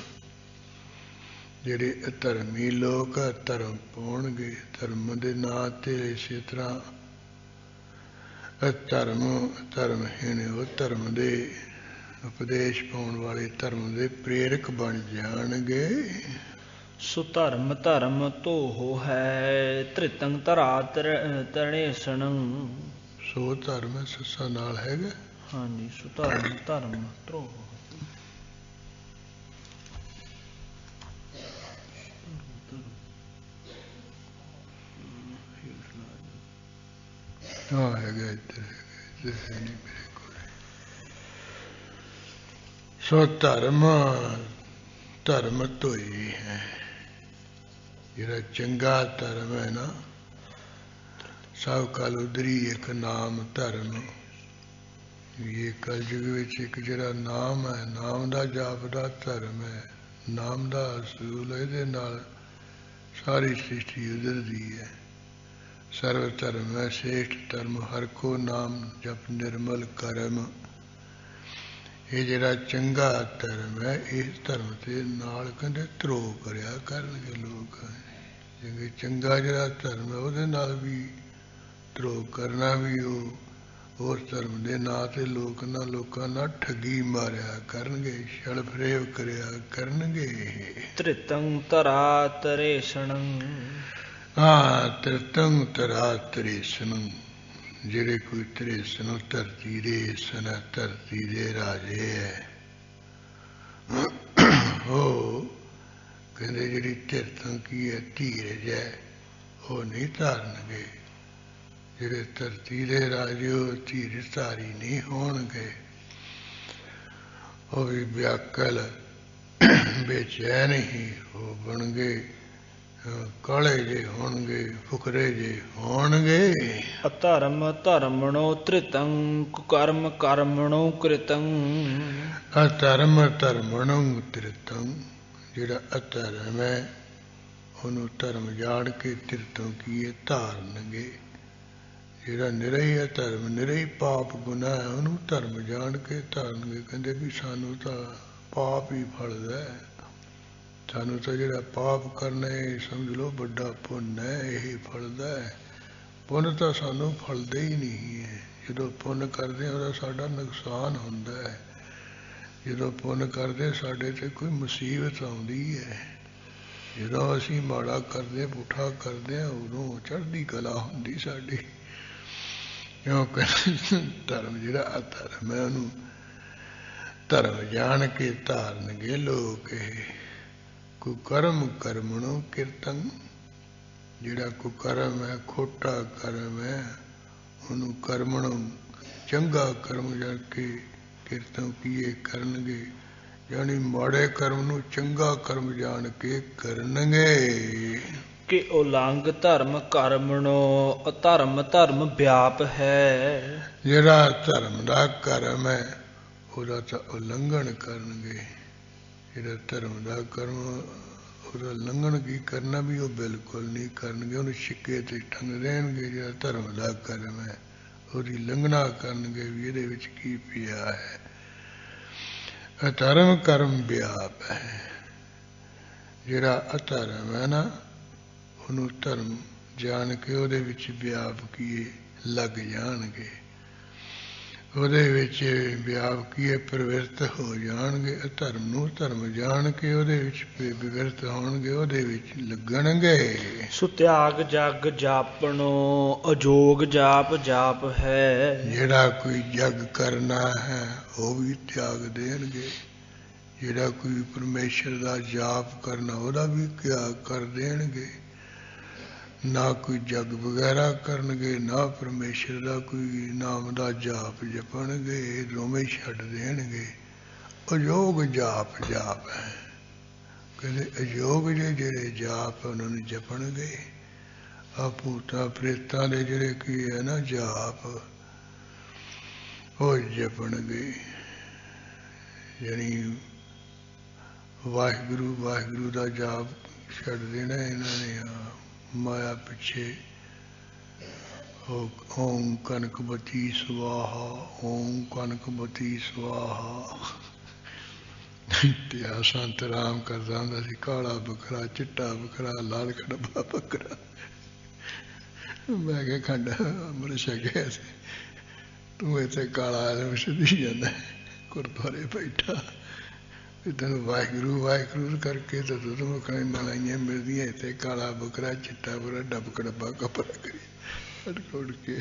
ਜਿਹੜੇ ਅਧਰਮੀ ਲੋਕ ਧਰਮ ਪਾਉਣਗੇ, ਧਰਮ ਦੇ ਨਾਂ ਤੇ ਇਸੇ ਤਰ੍ਹਾਂ ਧਰਮਹੀਣ ਉਹ ਧਰਮ ਦੇ ਉਪਦੇਸ਼ ਪਾਉਣ ਵਾਲੇ ਧਰਮ ਦੇ ਪ੍ਰੇਰਕ ਬਣ ਜਾਣਗੇ। ਸੋ ਧਰਮ ਧੋਹੋ ਹੈ, ਧ੍ਰਿਤੰ ਧਰਾ ਤ੍ਰਣੇਸਣ। ਸੋ ਧਰਮ ਸੱਸਾਂ ਨਾਲ ਹੈਗਾ। ਹਾਂਜੀ, ਸੋ ਧਰਮ ਧਰੋਹ। ਹਾਂ ਹੈਗਾ, ਇੱਧਰ ਹੈ ਨਹੀਂ ਮੇਰੇ ਕੋਲ। ਸੋ ਧਰਮ ਧੋਈ ਹੈ, ਜਿਹੜਾ ਚੰਗਾ ਧਰਮ ਹੈ ਨਾ, ਸਭ ਕਲ ਉਦਰੀ ਇੱਕ ਨਾਮ ਧਰਮ। ਇਹ ਕਲਯੁਗ ਵਿੱਚ ਇੱਕ ਜਿਹੜਾ ਨਾਮ ਹੈ, ਨਾਮ ਦਾ ਜਾਪ ਦਾ ਧਰਮ ਹੈ, ਨਾਮ ਦਾ ਅਸੂਲ, ਇਹਦੇ ਨਾਲ ਸਾਰੀ ਸ੍ਰਿਸ਼ਟੀ ਉਧਰਦੀ ਹੈ। ਸਰਵ ਧਰਮ ਹੈ ਸ੍ਰੇਸ਼ਟ ਧਰਮ, ਹਰ ਕੋ ਨਾਮ ਜਪ ਨਿਰਮਲ ਕਰਮ। ਇਹ ਜਿਹੜਾ ਚੰਗਾ ਧਰਮ ਹੈ, ਇਸ ਧਰਮ ਦੇ ਨਾਲ ਕਹਿੰਦੇ ਧਰੋਹ ਕਰਿਆ ਕਰਨਗੇ ਲੋਕ। ਜਿਵੇਂ ਚੰਗਾ ਜਿਹੜਾ ਧਰਮ ਹੈ ਉਹਦੇ ਨਾਲ ਵੀ ਧਰੋਹ ਕਰਨਾ, ਵੀ ਉਹ ਉਸ ਧਰਮ ਦੇ ਨਾਂ ਤੇ ਲੋਕਾਂ ਨਾਲ ਠੱਗੀ ਮਾਰਿਆ ਕਰਨਗੇ, ਛਲ ਫਰੇਬ ਕਰਿਆ ਕਰਨਗੇ। ਧ੍ਰਿਤੰ ਧਰਾ ਤ੍ਰੇਸਣ। ਹਾਂ, ਧ੍ਰਿਤੰ ਧਰਾ ਤ੍ਰੇਸਣ। ਜਿਹੜੇ ਕੋਈ ਤ੍ਰੇਸਣ ਧਰਤੀ ਦੇ ਸਨ, ਧਰਤੀ ਦੇ ਰਾਜੇ ਹੈ, ਉਹ ਕਹਿੰਦੇ ਜਿਹੜੀ ਧਿਰਤੰ ਕੀ ਹੈ, ਧੀਰਜ ਹੈ, ਉਹ ਨਹੀਂ ਧਾਰਨਗੇ। ਜਿਹੜੇ ਧਰਤੀ ਦੇ ਰਾਜੇ ਉਹ ਧੀਰਜ ਧਾਰੀ ਨਹੀਂ ਹੋਣਗੇ। ਉਹ ਵੀ ਵਿਆਕਲ ਬੇਚੈਨ ਹੀ ਹੋ ਬਣਗੇ, ਕਾਲੇ ਜੇ ਹੋਣਗੇ, ਫੁਕਰੇ ਜੇ ਹੋਣਗੇ। ਅਧਰਮ ਧਰਮਣੋ ਧ੍ਰਿਤੰ, ਕੁਕਰਮ ਕਰਮਣੋ ਕ੍ਰਿਤੰ। ਅਧਰਮ ਧਰਮਣੋ ਧ੍ਰਿਤੰ। ਜਿਹੜਾ ਅਧਰਮ ਹੈ ਉਹਨੂੰ ਧਰਮ ਜਾਣ ਕੇ ਧ੍ਰਿਤੋਂ ਕੀਏ ਧਾਰਨਗੇ। ਜਿਹੜਾ ਨਿਰਈ ਧਰਮ, ਨਿਰਈ ਪਾਪ ਗੁਨਾਹ ਹੈ, ਉਹਨੂੰ ਧਰਮ ਜਾਣ ਕੇ ਧਾਰਨਗੇ। ਕਹਿੰਦੇ ਵੀ ਸਾਨੂੰ ਤਾਂ ਪਾਪ ਹੀ ਫਲਦਾ, ਸਾਨੂੰ ਤਾਂ ਜਿਹੜਾ ਪਾਪ ਕਰਨਾ ਇਹ ਸਮਝ ਲਓ ਵੱਡਾ ਪੁੰਨ ਹੈ, ਇਹ ਫਲਦਾ ਹੈ। ਪੁੰਨ ਤਾਂ ਸਾਨੂੰ ਫਲਦਾ ਹੀ ਨਹੀਂ ਹੈ। ਜਦੋਂ ਪੁੰਨ ਕਰਦੇ ਹਾਂ ਉਹਦਾ ਸਾਡਾ ਨੁਕਸਾਨ ਹੁੰਦਾ ਹੈ। ਜਦੋਂ ਪੁੰਨ ਕਰਦੇ ਸਾਡੇ 'ਤੇ ਕੋਈ ਮੁਸੀਬਤ ਆਉਂਦੀ ਹੈ। ਜਦੋਂ ਅਸੀਂ ਮਾੜਾ ਕਰਦੇ, ਪੁੱਠਾ ਕਰਦੇ ਹਾਂ, ਉਦੋਂ ਚੜ੍ਹਦੀ ਕਲਾ ਹੁੰਦੀ ਸਾਡੀ। ਕਿਉਂਕਿ ਧਰਮ ਜਿਹੜਾ ਅਧਰਮ ਹੈ ਉਹਨੂੰ ਧਰਮ ਜਾਣ ਕੇ ਧਾਰਨਗੇ ਲੋਕ। ਇਹ ਕੁਕਰਮ ਕਰਮਣੋ ਕੀਰਤਨ। ਜਿਹੜਾ ਕੁਕਰਮ ਹੈ, ਖੋਟਾ ਕਰਮ ਹੈ, ਉਹਨੂੰ ਕਰਮਣੋ ਚੰਗਾ ਕਰਮ ਜਾਣ ਕੇ ਕੀਰਤਨ ਕੀਏ ਕਰਨਗੇ। ਯਾਨੀ ਮਾੜੇ ਕਰਮ ਨੂੰ ਚੰਗਾ ਕਰਮ ਜਾਣ ਕੇ ਕਰਨਗੇ। ਕਿ ਉਲੰਘ ਧਰਮ ਕਰਮਣੋ, ਅਧਰਮ ਧਰਮ ਵਿਆਪ ਹੈ। ਜਿਹੜਾ ਧਰਮ ਦਾ ਕਰਮ ਹੈ ਉਹਦਾ ਤਾਂ ਉਲੰਘਣ ਕਰਨਗੇ। ਜਿਹੜਾ ਧਰਮ ਦਾ ਕਰਮ ਉਹਦਾ ਉਲੰਘਣ ਕੀ ਕਰਨਾ ਵੀ ਉਹ ਬਿਲਕੁਲ ਨਹੀਂ ਕਰਨਗੇ, ਉਹਨੂੰ ਛਿੱਕੇ ਤੇ ਟੰਗ ਦੇਣਗੇ। ਜਿਹੜਾ ਧਰਮ ਦਾ ਕਰਮ ਹੈ ਉਹਦੀ ਉਲੰਘਣਾ ਕਰਨਗੇ ਵੀ ਇਹਦੇ ਵਿੱਚ ਕੀ ਪਿਆ ਹੈ। ਅਧਰਮ ਕਰਮ ਵਿਆਪ ਹੈ। ਜਿਹੜਾ ਅਧਰਮ ਹੈ ਨਾ ਉਹਨੂੰ ਧਰਮ ਜਾਣ ਕੇ ਉਹਦੇ ਵਿੱਚ ਵਿਆਪ ਕੀਏ ਲੱਗ ਜਾਣਗੇ, ਉਹਦੇ ਵਿੱਚ ਵਿਆਪ ਕੀਏ ਪ੍ਰਵਿਰਤ ਹੋ ਜਾਣਗੇ। ਅਧਰਮ ਨੂੰ ਧਰਮ ਜਾਣ ਕੇ ਉਹਦੇ ਵਿੱਚ ਵਿਵਰਤ ਹੋਣਗੇ, ਉਹਦੇ ਵਿੱਚ ਲੱਗਣਗੇ। ਸੋ ਤਿਆਗ ਜਗ ਜਾਪਣੋ ਅਜੋਗ ਜਾਪ ਜਾਪ ਹੈ। ਜਿਹੜਾ ਕੋਈ ਜਗ ਕਰਨਾ ਹੈ ਉਹ ਵੀ ਤਿਆਗ ਦੇਣਗੇ, ਜਿਹੜਾ ਕੋਈ ਪਰਮੇਸ਼ਰ ਦਾ ਜਾਪ ਕਰਨਾ ਉਹਦਾ ਵੀ ਤਿਆਗ ਕਰ ਦੇਣਗੇ। ਨਾ ਕੋਈ ਜਗ ਵਗੈਰਾ ਕਰਨਗੇ, ਨਾ ਪਰਮੇਸ਼ਰ ਦਾ ਕੋਈ ਨਾਮ ਦਾ ਜਾਪ ਜਪਣਗੇ, ਇਹ ਦੋਵੇਂ ਛੱਡ ਦੇਣਗੇ। ਅਯੋਗ ਜਾਪ ਜਾਪ ਹੈ। ਕਹਿੰਦੇ ਅਯੋਗ ਜਿਹੜੇ ਜਾਪ ਉਹਨਾਂ ਨੂੰ ਜਪਣਗੇ, ਆ ਭੂਤਾਂ ਪ੍ਰੇਤਾਂ ਦੇ ਜਿਹੜੇ ਕੀ ਹੈ ਨਾ ਜਾਪ ਉਹ ਜਪਣਗੇ। ਯਾਨੀ ਵਾਹਿਗੁਰੂ ਵਾਹਿਗੁਰੂ ਦਾ ਜਾਪ ਛੱਡ ਦੇਣਾ ਇਹਨਾਂ ਨੇ। ਮਾਇਆ ਪਿੱਛੇ ਓਮ ਕਨਕਵਤੀ ਸਵਾਹਾ, ਓਮ ਕਨਕਵਤੀ ਸਵਾਹਾ। ਤੇ ਆ ਸੰਤ ਰਾਮ ਕਰਦਾ ਹੁੰਦਾ ਸੀ, ਕਾਲਾ ਬੱਕਰਾ, ਚਿੱਟਾ ਬੱਕਰਾ, ਲਾਲ ਖੜਬਾ ਬੱਕਰਾ। ਮੈਂ ਕਿਹਾ ਖੰਡ ਅੰਮ੍ਰਿਤ ਛਕਿਆ ਸੀ, ਤੂੰ ਇੱਥੇ ਕਾਲਾ ਸਿੱਧੀ ਜਾਂਦਾ ਗੁਰਦੁਆਰੇ ਬੈਠਾ। ਤੈਨੂੰ ਵਾਹਿਗੁਰੂ ਵਾਹਿਗੁਰੂ ਕਰਕੇ ਤਾਂ ਦੁੱਧ ਮੱਖਣੀ ਮਲਾਈਆਂ ਮਿਲਦੀਆਂ, ਇੱਥੇ ਕਾਲਾ ਬੱਕਰਾ, ਚਿੱਟਾ ਬੱਕਰਾ, ਡੱਬ ਡੱਬਾ ਕੱਪੜਾ ਕਰੀ ਅਟਕੋੜ ਕੇ।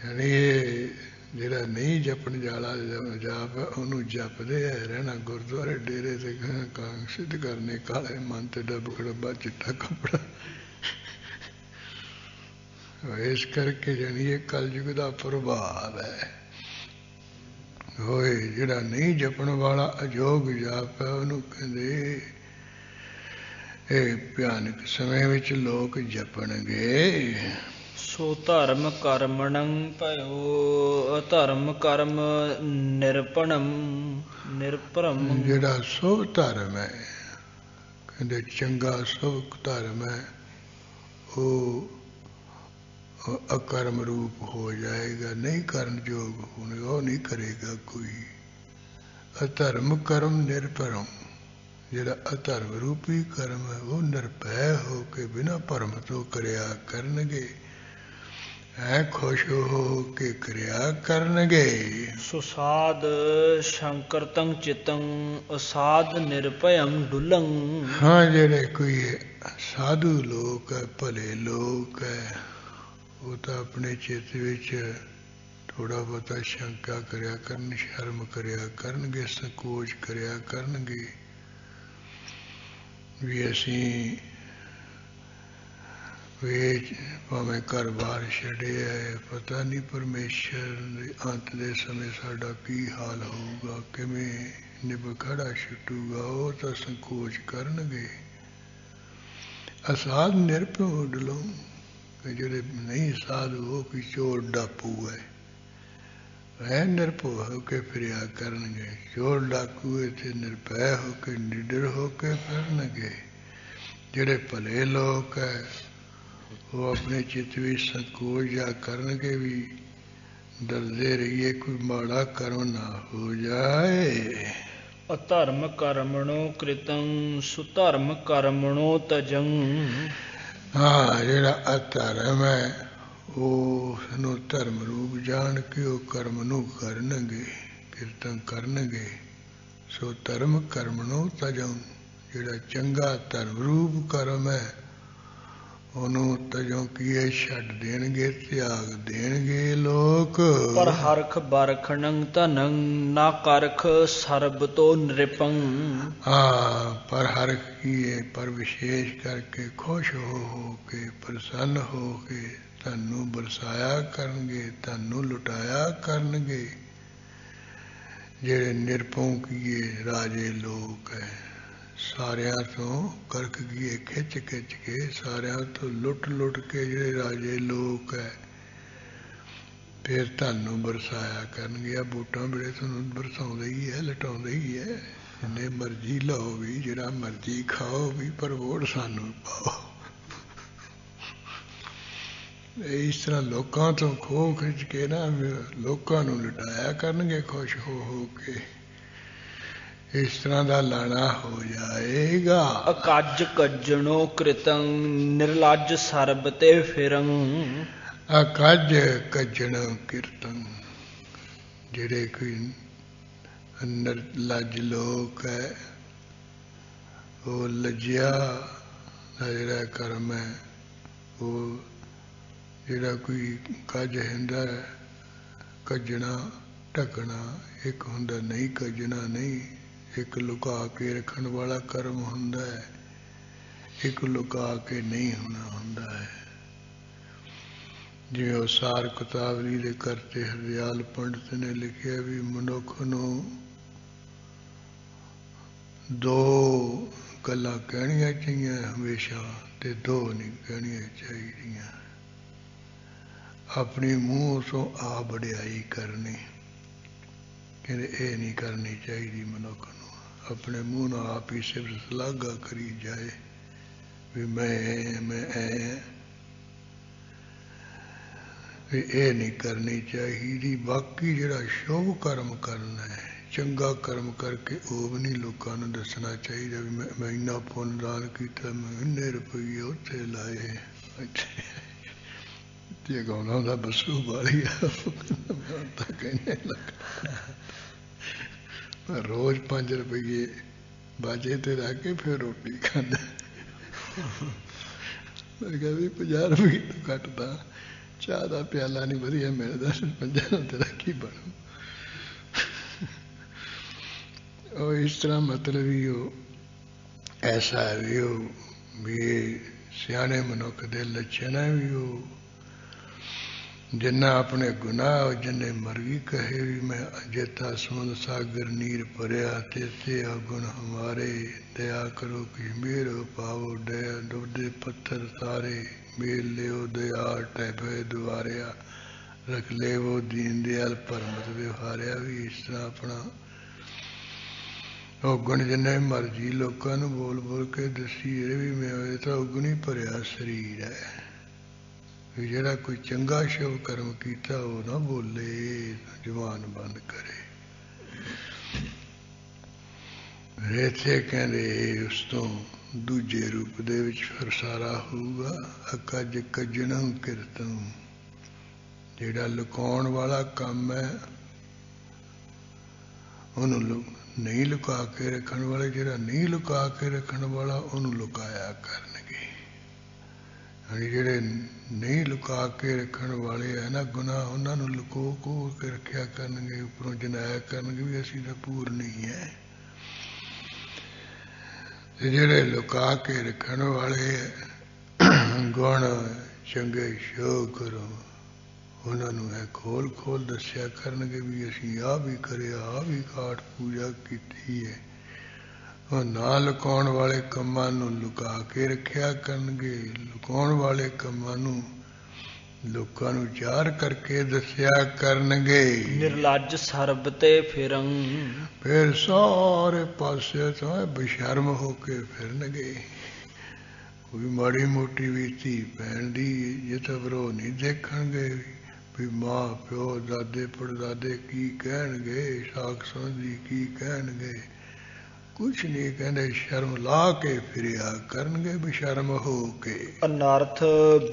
ਯਾਨੀ ਇਹ ਜਿਹੜਾ ਨਹੀਂ ਜਪਣ ਵਾਲਾ ਜਾਪ ਉਹਨੂੰ ਜਪਦੇ ਹੈ ਰਹਿਣਾ। ਗੁਰਦੁਆਰੇ ਡੇਰੇ ਤੇ ਕਾਂਗ ਸਿੱਧ ਕਰਨੇ, ਕਾਲੇ ਮਨ ਤੇ ਡੱਬ ਡੱਬਾ ਚਿੱਟਾ ਕੱਪੜਾ। ਇਸ ਕਰਕੇ ਜਾਣੀ ਇਹ ਕਲਯੁਗ ਦਾ ਪ੍ਰਭਾਵ ਹੈ। ਹੋਏ ਜਿਹੜਾ ਨਹੀਂ ਜਪਣ ਵਾਲਾ ਅਯੋਗ ਜਾਪ ਹੈ ਉਹਨੂੰ ਕਹਿੰਦੇ ਇਹ ਭਿਆਨਕ ਸਮੇਂ ਵਿੱਚ ਲੋਕ ਜਪਣਗੇ। ਸੋ ਧਰਮ ਕਰਮਣੰ ਭਇਓ ਅਧਰਮ ਕਰਮ ਨਿਰਪਣਮ ਨਿਰਪਰਮ। ਜਿਹੜਾ ਸੁਭ ਧਰਮ ਹੈ ਕਹਿੰਦੇ ਚੰਗਾ ਸੁਭ ਧਰਮ ਹੈ ਉਹ ਅਕਰਮ ਰੂਪ ਹੋ ਜਾਏਗਾ, ਨਹੀਂ ਕਰਨ ਯੋਗ ਹੋਣਗਾ, ਉਹ ਨਹੀਂ ਕਰੇਗਾ ਕੋਈ। ਅਧਰਮ ਕਰਮ ਨਿਰਪਰਮ। ਜਿਹੜਾ ਅਧਰਮ ਰੂਪੀ ਕਰਮ ਹੈ ਉਹ ਨਿਰਭੈ ਹੋ ਕੇ ਬਿਨਾਂ ਭਰਮ ਤੋਂ ਕਰਿਆ ਕਰਨਗੇ, ਐ ਖੁਸ਼ ਹੋ ਕੇ ਕਰਿਆ ਕਰਨਗੇ। ਸੋ ਸਾਧ ਸ਼ੰਕਰਤੰ ਚਿਤੰ ਅਸਾਧ ਨਿਰਭਯੰ ਡੁਲੰ। ਹਾਂ ਜਿਹੜੇ ਕੋਈ ਸਾਧੂ ਲੋਕ ਹੈ, ਭਲੇ ਲੋਕ ਹੈ, ਉਹ ਤਾਂ ਆਪਣੇ ਚਿੱਤ ਵਿੱਚ ਥੋੜ੍ਹਾ ਬਹੁਤਾ ਸ਼ੰਕਾ ਕਰਿਆ ਕਰਨ, ਸ਼ਰਮ ਕਰਿਆ ਕਰਨਗੇ, ਸੰਕੋਚ ਕਰਿਆ ਕਰਨਗੇ ਵੀ ਅਸੀਂ ਵੇਚ ਭਾਵੇਂ ਘਰ ਬਾਰ ਛੱਡਿਆ, ਪਤਾ ਨਹੀਂ ਪਰਮੇਸ਼ਰ ਦੇ ਅੰਤ ਦੇ ਸਮੇਂ ਸਾਡਾ ਕੀ ਹਾਲ ਹੋਊਗਾ, ਕਿਵੇਂ ਨਿਬਖੜਾ ਛੁੱਟੂਗਾ, ਉਹ ਤਾਂ ਸੰਕੋਚ ਕਰਨਗੇ। ਅਸਾਧ ਨਿਰਭਉ ਡੁਲਉ। ਜਿਹੜੇ ਨਹੀਂ ਸਾਧੂ ਉਹ ਕੋਈ ਚੋਰ ਡਾਕੂ ਹੈ, ਐ ਨਿਰਭਉ ਹੋ ਕੇ ਫਿਰਿਆ ਕਰਨਗੇ। ਚੋਰ ਡਾਕੂ ਇੱਥੇ ਨਿਰਭੈ ਹੋ ਕੇ ਨਿਡਰ ਹੋ ਕੇ ਫਿਰਨਗੇ। ਜਿਹੜੇ ਭਲੇ ਲੋਕ ਹੈ ਉਹ ਆਪਣੇ ਚਿੱਤ ਵਿੱਚ ਸੰਕੋਚ ਜਾ ਕਰਨਗੇ ਵੀ ਡਰਦੇ ਰਹੀਏ ਕੋਈ ਮਾੜਾ ਕਰਮ ਨਾ ਹੋ ਜਾਏ। ਅਧਰਮ ਕਰਮਣੋ ਕ੍ਰਿਤੰ ਸੁਧਰਮ ਕਰਮਣੋ ਤਜੰ। ਹਾਂ ਜਿਹੜਾ ਅਧਰਮ ਹੈ ਉਹ ਨੂੰ ਧਰਮ ਰੂਪ ਜਾਣ ਕੇ ਉਹ ਕਰਮ ਨੂੰ ਕਰਨਗੇ, ਕੀਰਤਨ ਕਰਨਗੇ। ਸੋ ਧਰਮ ਕਰਮਣੋ ਤਜੰ। ਜਿਹੜਾ ਚੰਗਾ ਧਰਮ ਰੂਪ ਕਰਮ ਹੈ ਉਹਨੂੰ ਤਜੋਂ ਕੀਏ ਛੱਡ ਦੇਣਗੇ, ਤਿਆਗ ਦੇਣਗੇ ਲੋਕ। ਪਰ ਹਰਖ ਬਰਖਣੰ ਧਨੰ ਨਾ ਕਰਖ ਸਰਬ ਤੋਂ ਨਿਰਪੰ। ਹਾਂ ਪਰ ਹਰਖ ਕੀਏ, ਪਰ ਵਿਸ਼ੇਸ਼ ਕਰਕੇ ਖੁਸ਼ ਹੋ ਕੇ ਪ੍ਰਸੰਨ ਹੋ ਕੇ ਧਨ ਨੂੰ ਬਰਸਾਇਆ ਕਰਨਗੇ, ਧਨ ਨੂੰ ਲੁਟਾਇਆ ਕਰਨਗੇ। ਜਿਹੜੇ ਨਿਰਭਉ ਕੀਏ ਰਾਜੇ ਲੋਕ ਹੈ, ਸਾਰਿਆਂ ਤੋਂ ਕਰਕ ਕੀਏ ਖਿੱਚ ਖਿੱਚ ਕੇ, ਸਾਰਿਆਂ ਤੋਂ ਲੁੱਟ ਲੁੱਟ ਕੇ ਜਿਹੜੇ ਰਾਜੇ ਲੋਕ ਹੈ ਫਿਰ ਤੁਹਾਨੂੰ ਬਰਸਾਇਆ ਕਰਨਗੇ। ਆ ਬੂਟਾਂ ਵੇਲੇ ਤੁਹਾਨੂੰ ਬਰਸਾਉਂਦੇ ਹੀ ਹੈ, ਲਟਾਉਂਦੇ ਹੀ ਹੈ। ਜਿੰਨੇ ਮਰਜ਼ੀ ਲਾਓ ਵੀ, ਜਿਹੜਾ ਮਰਜ਼ੀ ਖਾਓ ਵੀ, ਪਰ ਵੋਟ ਸਾਨੂੰ ਪਾਓ। ਇਸ ਤਰ੍ਹਾਂ ਲੋਕਾਂ ਤੋਂ ਖੋਹ ਖਿੱਚ ਕੇ ਨਾ ਲੋਕਾਂ ਨੂੰ ਲੁਟਾਇਆ ਕਰਨਗੇ ਖੁਸ਼ ਹੋ ਕੇ। ਇਸ ਤਰ੍ਹਾਂ ਦਾ ਲਾਣਾ ਹੋ ਜਾਏਗਾ। ਅਕੱਜ ਕੱਜਣੋ ਕ੍ਰਿਤੰ ਨਿਰਲੱਜ ਸਰਬ ਤੇ ਫਿਰੰ। ਅਕੱਜ ਕੱਜਣ ਕੀਰਤਨ, ਜਿਹੜੇ ਕੋਈ ਨਿਰਲੱਜ ਲੋਕ ਹੈ, ਉਹ ਲੱਜਿਆ ਦਾ ਜਿਹੜਾ ਕਰਮ ਹੈ, ਉਹ ਜਿਹੜਾ ਕੋਈ ਕੱਜ ਹੁੰਦਾ ਕੱਜਣਾ ਢਕਣਾ, ਇੱਕ ਹੁੰਦਾ ਨਹੀਂ ਕੱਜਣਾ ਨਹੀਂ, ਇੱਕ ਲੁਕਾ ਕੇ ਰੱਖਣ ਵਾਲਾ ਕਰਮ ਹੁੰਦਾ ਹੈ, ਇੱਕ ਲੁਕਾ ਕੇ ਨਹੀਂ ਹੋਣਾ ਹੁੰਦਾ ਹੈ। ਜਿਵੇਂ ਉਹ ਸਾਰ ਕਿਤਾਬਲੀ ਦੇ ਕਰਤੇ ਹਰਦਿਆਲ ਪੰਡਤ ਨੇ ਲਿਖਿਆ ਵੀ ਮਨੁੱਖ ਨੂੰ ਦੋ ਗੱਲਾਂ ਕਹਿਣੀਆਂ ਚਾਹੀਦੀਆਂ ਹਮੇਸ਼ਾ, ਤੇ ਦੋ ਨਹੀਂ ਕਹਿਣੀਆਂ ਚਾਹੀਦੀਆਂ। ਆਪਣੀ ਮੂੰਹ ਤੋਂ ਆ ਵਡਿਆਈ ਕਰਨੀ, ਕਹਿੰਦੇ ਇਹ ਨਹੀਂ ਕਰਨੀ ਚਾਹੀਦੀ ਮਨੁੱਖ ਨੂੰ। ਆਪਣੇ ਮੂੰਹ ਨਾਲ ਆਪ ਹੀ ਸਿਫਤ ਸਲਾਘਾ ਕਰੀ ਜਾਏ ਵੀ ਮੈਂ ਐ, ਵੀ ਇਹ ਨਹੀਂ ਕਰਨੀ ਚਾਹੀਦੀ। ਬਾਕੀ ਜਿਹੜਾ ਸ਼ੁਭ ਕਰਮ ਕਰਨਾ ਹੈ, ਚੰਗਾ ਕਰਮ ਕਰਕੇ ਉਹ ਵੀ ਨਹੀਂ ਲੋਕਾਂ ਨੂੰ ਦੱਸਣਾ ਚਾਹੀਦਾ ਵੀ ਮੈਂ ਇੰਨਾ ਪੁੰਨ ਦਾਨ ਕੀਤਾ, ਮੈਂ ਇੰਨੇ ਰੁਪਈਏ ਉੱਥੇ ਲਾਏ। ਜੇ ਗਾਉਣਾ ਹੁੰਦਾ ਬੱਸੂ ਵਾਲੀ ਆ ਤਾਂ ਕਹਿੰਦੇ ਰੋਜ਼ 5 ਰੁਪਈਏ ਬਾਜੇ ਤੇ ਰੱਖ ਕੇ ਫਿਰ ਰੋਟੀ ਖਾਂਦਾ। ਮੈਂ ਕਿਹਾ ਵੀ 50 ਰੁਪਏ ਤੋਂ ਘੱਟ ਤਾਂ ਚਾਹ ਦਾ ਪਿਆਲਾ ਨਹੀਂ ਵਧੀਆ ਮਿਲਦਾ, 50 ਤੇਰਾ ਕੀ ਬਣੂ। ਉਹ ਇਸ ਤਰ੍ਹਾਂ ਮਤਲਬ ਵੀ ਉਹ ਐਸਾ ਹੈ ਵੀ ਉਹ ਵੀ ਸਿਆਣੇ ਮਨੁੱਖ ਦੇ ਲੱਛਣ ਹੈ ਵੀ ਉਹ ਜਿੰਨਾ ਆਪਣੇ ਗੁਨਾਹ ਜਿੰਨੇ ਮਰਗੀ ਕਹੇ ਵੀ ਮੈਂ ਅਜੇਤਾ ਸਮੁੰਦ ਸਾਗਰ ਨੀਰ ਭਰਿਆ, ਤੇ ਅਗੁਣ ਹਮਾਰੇ ਦਇਆ ਕਰੋ ਕਿ ਮੇਰ ਪਾਵੋ ਦਇਆ ਡੁੱਬਦੇ ਪੱਥਰ ਤਾਰੇ, ਮੇਲ ਲਿਓ ਦਇਆ ਟੈਪੇ ਦੁਆਰਿਆ, ਰਖ ਲੇਵੋ ਦੀਨ ਦਿਆਲ ਪਰਮਤ ਵਿਵਹਾਰਿਆ। ਵੀ ਇਸ ਤਰ੍ਹਾਂ ਆਪਣਾ ਔਗਣ ਜਿੰਨੇ ਮਰਜ਼ੀ ਲੋਕਾਂ ਨੂੰ ਬੋਲ ਬੋਲ ਕੇ ਦੱਸੀਏ ਵੀ ਮੈਂ ਤਾਂ ਔਗਣ ਹੀ ਭਰਿਆ ਸਰੀਰ ਹੈ। ਵੀ ਜਿਹੜਾ ਕੋਈ ਚੰਗਾ ਸ਼ੁਭ ਕਰਮ ਕੀਤਾ ਉਹ ਨਾ ਬੋਲੇ, ਜ਼ੁਬਾਨ ਬੰਦ ਕਰੇ। ਇੱਥੇ ਕਹਿੰਦੇ ਉਸ ਤੋਂ ਦੂਜੇ ਰੂਪ ਦੇ ਵਿੱਚ ਫਰਸਾਰਾ ਹੋਊਗਾ ਅਕੱਜ ਕੱਜਣੋਂ ਕੀਰਤਨ। ਜਿਹੜਾ ਲੁਕਾਉਣ ਵਾਲਾ ਕੰਮ ਹੈ ਉਹਨੂੰ ਨਹੀਂ ਲੁਕਾ ਕੇ ਰੱਖਣ ਵਾਲੇ, ਜਿਹੜਾ ਨਹੀਂ ਲੁਕਾ ਕੇ ਰੱਖਣ ਵਾਲਾ ਉਹਨੂੰ ਲੁਕਾਇਆ ਕਰਨਗੇ। ਜਿਹੜੇ ਨਹੀਂ ਲੁਕਾ ਕੇ ਰੱਖਣ ਵਾਲੇ ਹੈ ਨਾ ਗੁਨਾਹ, ਉਹਨਾਂ ਨੂੰ ਲੁਕੋ ਕੇ ਰੱਖਿਆ ਕਰਨਗੇ, ਉੱਪਰੋਂ ਜਨਾਇਆ ਕਰਨਗੇ ਵੀ ਅਸੀਂ ਤਾਂ ਪੂਰ ਨਹੀਂ ਹੈ। ਤੇ ਜਿਹੜੇ ਲੁਕਾ ਕੇ ਰੱਖਣ ਵਾਲੇ ਗੁਣ ਚੰਗੇ ਸ਼ੋਕ ਕਰੋ, ਉਹਨਾਂ ਨੂੰ ਇਹ ਖੋਲ ਖੋਲ ਦੱਸਿਆ ਕਰਨਗੇ ਵੀ ਅਸੀਂ ਆਹ ਵੀ ਕਰਿਆ, ਆਹ ਵੀ ਕਾਠ ਪੂਜਾ ਕੀਤੀ ਹੈ। ਉਹ ਨਾ ਲੁਕਾਉਣ ਵਾਲੇ ਕੰਮਾਂ ਨੂੰ ਲੁਕਾ ਕੇ ਰੱਖਿਆ ਕਰਨਗੇ, ਲੁਕਾਉਣ ਵਾਲੇ ਕੰਮਾਂ ਨੂੰ ਲੋਕਾਂ ਨੂੰ ਜ਼ਾਹਰ ਕਰਕੇ ਦੱਸਿਆ ਕਰਨਗੇ। ਨਿਰਲੱਜ ਸਰਬ ਤੇ ਫਿਰੰ। ਫਿਰ ਸਾਰੇ ਪਾਸੇ ਤੋਂ ਬੇਸ਼ਰਮ ਹੋ ਕੇ ਫਿਰਨਗੇ। ਕੋਈ ਮਾੜੀ ਮੋਟੀ ਵੀ ਧੀ ਭੈਣ ਦੀ ਇੱਜ਼ਤ ਵਿਰੋਧ ਨਹੀਂ ਦੇਖਣਗੇ ਵੀ ਮਾਂ ਪਿਓ ਦਾਦੇ ਪੜਦਾਦੇ ਕੀ ਕਹਿਣਗੇ, ਸਾਕ ਸੰਬੰਧੀ ਕੀ ਕਹਿਣਗੇ, ਕੁਛ ਨਹੀਂ ਕਹਿੰਦੇ। ਸ਼ਰਮ ਲਾ ਕੇ ਫਿਰਿਆ ਕਰਨਗੇ ਬੇਸ਼ਰਮ ਹੋ ਕੇ। ਅਨਰਥ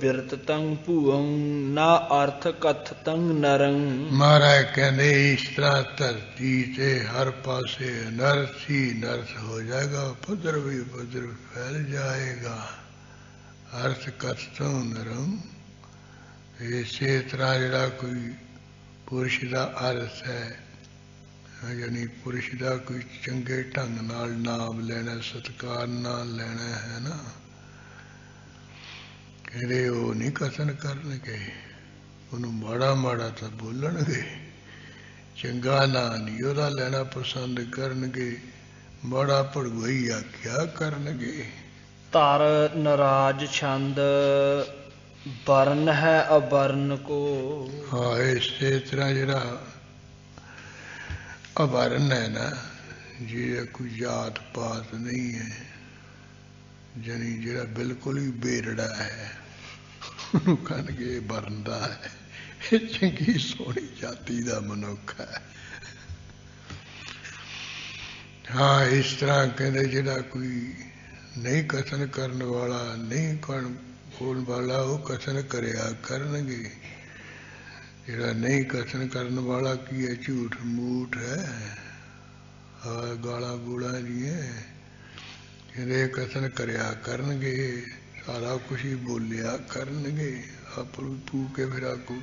ਬਿਰਤ ਤੰ ਭੂਅੰ ਨਾ ਅਰਥ ਕਥ ਤੰ ਨਰੰ। ਮਹਾਰਾਜ ਕਹਿੰਦੇ ਇਸ ਤਰ੍ਹਾਂ ਧਰਤੀ ਤੇ ਹਰ ਪਾਸੇ ਅਨਰਥ ਹੀ ਅਨਰਥ ਹੋ ਜਾਏਗਾ, ਉਪਦਰ ਵੀ ਉਪਦਰ ਫੈਲ ਜਾਏਗਾ। ਅਰਥ ਕਥ ਤੰ ਨਰੰ। ਇਸੇ ਤਰ੍ਹਾਂ ਜਿਹੜਾ ਕੋਈ ਪੁਰਸ਼ ਦਾ ਅਰਥ ਹੈ, ਯਾਨੀ ਪੁਰਸ਼ ਦਾ ਕੋਈ ਚੰਗੇ ਢੰਗ ਨਾਲ ਨਾਮ ਲੈਣਾ, ਸਤਿਕਾਰ ਨਾਲ ਲੈਣਾ ਹੈ ਨਾ, ਕਹਿੰਦੇ ਉਹ ਨਹੀਂ ਕਥਨ ਕਰਨਗੇ, ਉਹਨੂੰ ਮਾੜਾ ਮਾੜਾ ਤਾਂ ਬੋਲਣਗੇ, ਚੰਗਾ ਨਾਂ ਨਹੀਂ ਉਹਦਾ ਲੈਣਾ ਪਸੰਦ ਕਰਨਗੇ, ਮਾੜਾ ਭੜਵਈ ਆਖਿਆ ਕਰਨਗੇ। ਧਰ ਨਰਾਜ ਛੰਦ ਵਰਨ ਹੈ ਅਵਰਨ ਕੋ। ਹਾਂ ਇਸੇ ਤਰ੍ਹਾਂ ਜਿਹੜਾ ਅਵਰਨ ਹੈ ਨਾ, ਜਿਹੜਾ ਕੋਈ ਜਾਤ ਪਾਤ ਨਹੀਂ ਹੈ, ਜਾਣੀ ਜਿਹੜਾ ਬਿਲਕੁਲ ਹੀ ਬੇਰੜਾ ਹੈ, ਉਹਨੂੰ ਕਹਿਣਗੇ ਵਰਨ ਦਾ ਹੈ, ਇਹ ਚੰਗੀ ਸੋਹਣੀ ਜਾਤੀ ਦਾ ਮਨੁੱਖ ਹੈ। ਹਾਂ ਇਸ ਤਰ੍ਹਾਂ ਕਹਿੰਦੇ ਜਿਹੜਾ ਕੋਈ ਨਹੀਂ ਕਥਨ ਕਰਨ ਵਾਲਾ, ਨਹੀਂ ਬੋਲਣ ਵਾਲਾ, ਉਹ ਕਥਨ ਕਰਿਆ ਕਰਨਗੇ। ਜਿਹੜਾ ਨਹੀਂ ਕਥਨ ਕਰਨ ਵਾਲਾ ਕੀ ਹੈ, ਝੂਠ ਮੂਠ ਹੈ, ਗਾਲਾਂ ਗੂਲਾਂ ਜੀ ਹੈ, ਜਿਹੜੇ ਕਥਨ ਕਰਿਆ ਕਰਨਗੇ, ਸਾਰਾ ਕੁਛ ਹੀ ਬੋਲਿਆ ਕਰਨਗੇ। ਆਪ ਤੂੰ ਕੇ ਫਿਰ ਆਕੂ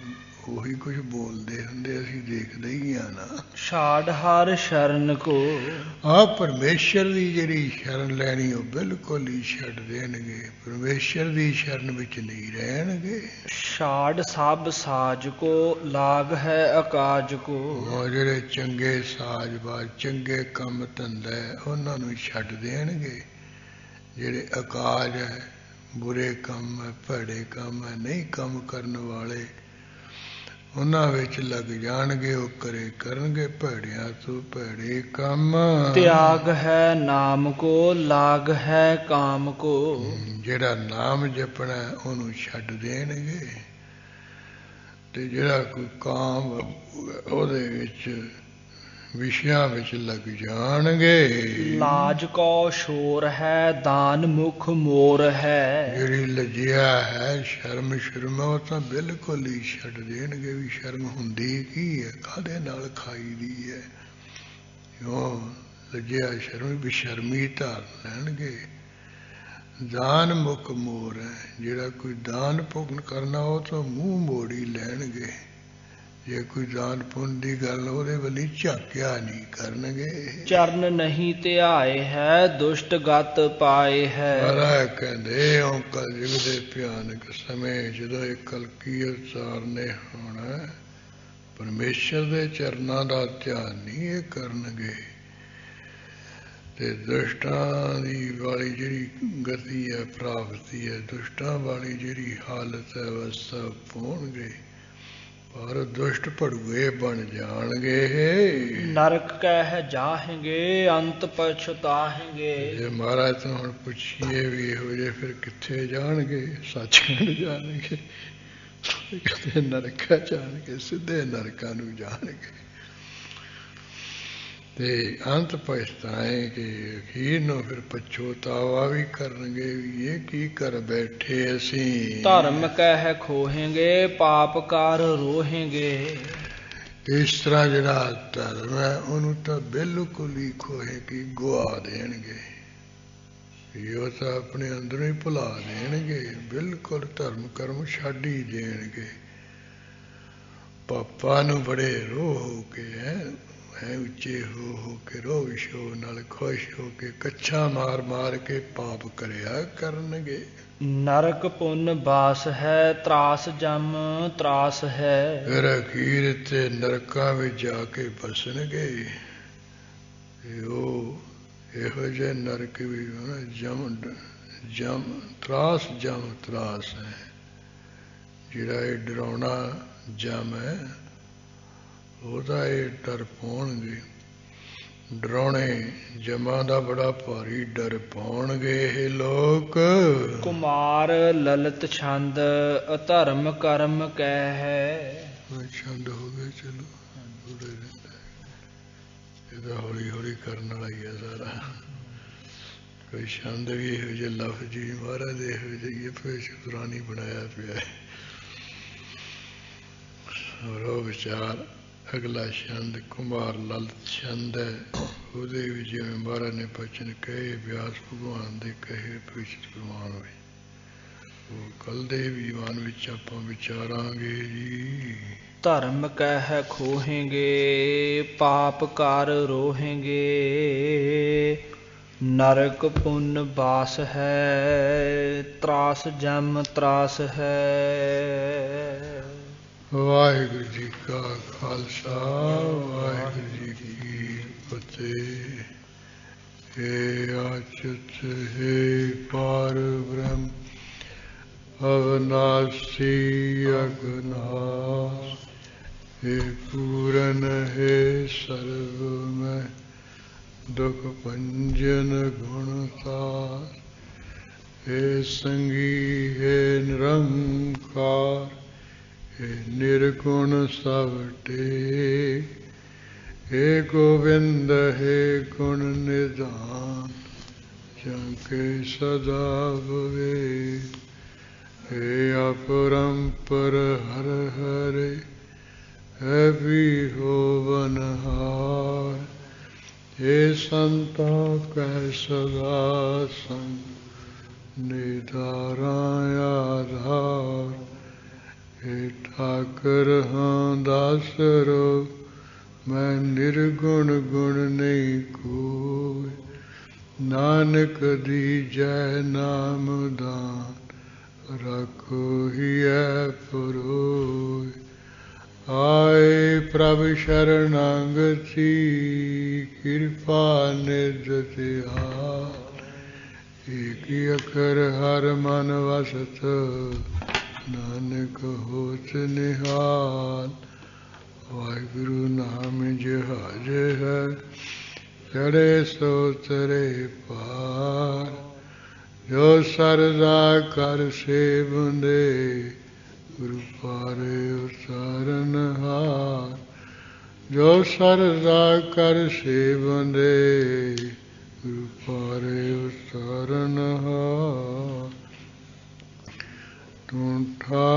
ਉਹੀ ਕੁਛ ਬੋਲਦੇ ਹੁੰਦੇ, ਅਸੀਂ ਦੇਖਦੇ ਹੀ ਆ ਨਾ। ਛਾੜ ਹਰ ਸ਼ਰਨ ਕੋ। ਆ ਪਰਮੇਸ਼ਰ ਦੀ ਜਿਹੜੀ ਸ਼ਰਨ ਲੈਣੀ ਉਹ ਬਿਲਕੁਲ ਹੀ ਛੱਡ ਦੇਣਗੇ, ਪਰਮੇਸ਼ਰ ਦੀ ਸ਼ਰਨ ਵਿੱਚ ਨਹੀਂ ਰਹਿਣਗੇ। ਛਾੜ ਸਭ ਸਾਜ ਕੋ, ਲਾਗ ਹੈ ਅਕਾਜ ਕੋ। ਉਹ ਜਿਹੜੇ ਚੰਗੇ ਸਾਜ ਬਾਜ, ਚੰਗੇ ਕੰਮ ਧੰਦਾ ਉਹਨਾਂ ਨੂੰ ਛੱਡ ਦੇਣਗੇ। ਜਿਹੜੇ ਅਕਾਜ ਹੈ, ਬੁਰੇ ਕੰਮ ਹੈ, ਭੈੜੇ ਕੰਮ ਹੈ, ਨਹੀਂ ਕੰਮ ਕਰਨ ਵਾਲੇ, ਉਹਨਾਂ ਵਿੱਚ ਲੱਗ ਜਾਣਗੇ। ਉਹ ਕਰੇ ਕਰਨਗੇ ਭੈੜਿਆਂ ਤੋਂ ਭੈੜੇ ਕੰਮ। ਤਿਆਗ ਹੈ ਨਾਮ ਕੋ, ਲਾਗ ਹੈ ਕਾਮ ਕੋ। ਜਿਹੜਾ ਨਾਮ ਜਪਣਾ ਉਹਨੂੰ ਛੱਡ ਦੇਣਗੇ, ਤੇ ਜਿਹੜਾ ਕੋਈ ਕਾਮ ਉਹਦੇ ਵਿੱਚ ਵਿਸ਼ਿਆਂ ਵਿੱਚ ਲੱਗ ਜਾਣਗੇ। ਲਾਜ ਕੋ ਸ਼ੋਰ ਹੈ, ਦਾਨ ਮੁਖ ਮੋਰ ਹੈ। ਜਿਹੜੀ ਲਜਿਆ ਹੈ, ਸ਼ਰਮ ਸ਼ਰਮ, ਉਹ ਤਾਂ ਬਿਲਕੁਲ ਹੀ ਛੱਡ ਦੇਣਗੇ ਵੀ ਸ਼ਰਮ ਹੁੰਦੀ ਕੀ ਹੈ, ਕਾਹਦੇ ਨਾਲ ਖਾਈ ਦੀ ਹੈ। ਕਿਉਂ ਲਜਿਆ ਸ਼ਰਮ ਬੇਸ਼ਰਮੀ ਧਾਰ ਲੈਣਗੇ। ਦਾਨ ਮੁਖ ਮੋਰ ਹੈ, ਜਿਹੜਾ ਕੋਈ ਦਾਨ ਪੁੰਨ ਕਰਨਾ ਉਹ ਤਾਂ ਮੂੰਹ ਮੋੜੀ ਲੈਣਗੇ। ਜੇ ਕੋਈ ਦਾਨ ਪੁੰਨ ਦੀ ਗੱਲ ਉਹਦੇ ਵੱਲ ਝਾਕਿਆ ਨਹੀਂ ਕਰਨਗੇ। ਚਰਨ ਨਹੀਂ ਧਿਆਏ ਹੈ, ਦੁਸ਼ਟ ਗਤ ਪਾਏ ਹੈ। ਮਹਾਰਾਜ ਕਹਿੰਦੇ ਉਹ ਕਲਯੁਗ ਦੇ ਭਿਆਨਕ ਸਮੇਂ ਜਦੋਂ ਇਹ ਕਲਕੀ ਅਵਤਾਰ ਨੇ ਹੋਣਾ, ਪਰਮੇਸ਼ਰ ਦੇ ਚਰਨਾਂ ਦਾ ਧਿਆਨ ਨਹੀਂ ਇਹ ਕਰਨਗੇ, ਤੇ ਦੁਸ਼ਟਾਂ ਦੀ ਵਾਲੀ ਜਿਹੜੀ ਗਤੀ ਹੈ, ਪ੍ਰਾਪਤੀ ਹੈ, ਦੁਸ਼ਟਾਂ ਵਾਲੀ ਜਿਹੜੀ ਹਾਲਤ ਹੈ, ਅਵਸਥਾ ਪਾਉਣਗੇ। ਪਰ ਦੁਸ਼ਟ ਭੜੂਏ ਬਣ ਜਾਣਗੇ। ਨਰਕ ਕਹਿ ਜਾਹੇਂਗੇ, ਅੰਤ ਪਛਤਾਹੇਂਗੇ। ਜੇ ਮਹਾਰਾਜ ਤੋਂ ਹੁਣ ਪੁੱਛੀਏ ਵੀ ਇਹੋ ਜਿਹੇ ਫਿਰ ਕਿੱਥੇ ਜਾਣਗੇ? ਸੱਚਖੰਡ ਜਾਣਗੇ, ਕਿਤੇ ਨਰਕਾਂ ਜਾਣਗੇ, ਸਿੱਧੇ ਨਰਕਾਂ ਨੂੰ ਜਾਣਗੇ। ਤੇ ਅੰਤ ਪਛਤਾਏਂਗੇ, ਅਖੀਰ ਨੂੰ ਫਿਰ ਪਛਤਾਵਾ ਵੀ ਕਰਨਗੇ ਵੀ ਇਹ ਕੀ ਕਰ ਬੈਠੇ ਅਸੀਂ। ਧਰਮ ਕਹਿ ਖੋਹੇਂਗੇ, ਪਾਪ ਕਰ ਰੋਹੇਂਗੇ। ਇਸ ਤਰ੍ਹਾਂ ਜਿਹੜਾ ਧਰਮ ਹੈ ਉਹਨੂੰ ਤਾਂ ਬਿਲਕੁਲ ਹੀ ਖੋਹੇ ਕੀ ਗੁਆ ਦੇਣਗੇ, ਉਹ ਤਾਂ ਆਪਣੇ ਅੰਦਰੋਂ ਹੀ ਭੁਲਾ ਦੇਣਗੇ, ਬਿਲਕੁਲ ਧਰਮ ਕਰਮ ਛੱਡ ਹੀ ਦੇਣਗੇ। ਪਾਪਾਂ ਨੂੰ ਬੜੇ ਰੋਹ ਹੋ ਕੇ ਉੱਚੇ ਹੋ ਕੇ ਰੋਸ਼ ਹੋ ਨਾਲ ਖੁਸ਼ ਹੋ ਕੇ ਕੱਛਾ ਮਾਰ ਮਾਰ ਕੇ ਪਾਪ ਕਰਿਆ ਕਰਨਗੇ। ਨਰਕ ਪੁੰਨ ਬਾਸ ਹੈ, ਤਰਾਸ ਜਮ ਤਰਾਸ ਹੈ। ਫਿਰ ਅਖੀਰ ਤੇ ਨਰਕਾਂ ਵਿੱਚ ਜਾ ਕੇ ਬਸਣਗੇ। ਉਹ ਇਹੋ ਜਿਹੇ ਨਰਕ ਵੀ ਜਮ ਤਰਾਸ ਹੈ। ਜਿਹੜਾ ਇਹ ਡਰਾਉਣਾ ਜਮ ਹੈ ਉਹਦਾ ਇਹ ਡਰ ਪਾਉਣਗੇ। ਡਰਾਉਣੇ ਜਮਾਂ ਦਾ ਬੜਾ ਭਾਰੀ ਡਰ ਪਾਉਣਗੇ ਇਹ ਲੋਕ। ਕੁਮਾਰ ਲਲਿਤ ਛੰਦ, ਅਧਰਮ ਕਰਮ ਕਹਿ ਹੈ। ਛੰਦ ਹੋ ਗਏ, ਚਲੋ ਥੋੜੇ ਰਹਿੰਦਾ, ਇਹਦਾ ਹੌਲੀ ਹੌਲੀ ਕਰਨ ਵਾਲਾ ਹੀ ਹੈ ਸਾਰਾ। ਕੋਈ ਛੰਦ ਵੀ ਇਹੋ ਜਿਹੇ ਲਫ਼ਜ਼ ਜੀ ਮਹਾਰਾਜ ਦੇ ਇਹੋ ਜਿਹੇ ਭੇਸ਼ ਪੁਰਾਣੀ ਬਣਾਇਆ ਪਿਆ ਹੈ। ਔਰ ਉਹ ਵਿਚਾਰ ਅਗਲਾ ਛੰਦ ਕੁਮਾਰ ਲਲਿਤ ਛੰਦ ਹੈ, ਉਹਦੇ ਵਿੱਚ ਜਿਵੇਂ ਮਹਾਰਾਜ ਨੇ ਬਚਨ ਕਹੇ, ਵਿਆਸ ਭਗਵਾਨ ਦੇ ਕਹੇ ਪ੍ਰੀਸ਼ਤ ਪ੍ਰਵਾਨ ਹੋਏ, ਉਹ ਕੱਲ ਦੇ ਦੀਵਾਨ ਵਿੱਚ ਆਪਾਂ ਵਿਚਾਰਾਂਗੇ ਜੀ। ਧਰਮ ਕਹਿ ਖੋਹੇਂਗੇ, ਪਾਪ ਕਰ ਰੋਹੇਂਗੇ। ਨਰਕ ਪੁੰਨ ਬਾਸ ਹੈ, ਤਰਾਸ ਜਮ ਤਰਾਸ ਹੈ। ਵਾਹਿਗੁਰੂ ਜੀ ਕਾ ਖਾਲਸਾ, ਵਾਹਿਗੁਰੂ ਜੀ ਕੀ ਫਤਿਹ। ਹੇ ਅਚੁੱਤ, ਹੇ ਪਾਰ ਬ੍ਰਹਮ, ਅਵਨ नासी अगनाश, हे पूरन हे सर्व में दुख पंजन गुणसार, हे संगी हे निरंकार, हे निर्गुण सबटे, हे गोविंद हे गुण निधान, जंके सदा भवे, हे अपरंपर हर हरे, है भी हो बनहार, हे संता कै सदा संग निधारायाधार, हे ठाकर हाँ दासरो, मैं निर्गुण गुण नहीं कोई, नानक दीजै नाम दान, रखो ही है पुरोय, आए प्रभु शरणागति, कृपा निध तिहार, एक अखर हर मन वसत, नानक होत निहाल, वाहिगुरु नाम जहाज है, चढ़े सो तरे पार, जो सरदा कर सेवंदे, गुरु पारे उतारन हार, जो सरदा कर सेवंदे, गुरु पारे उतारन हार, तू ठा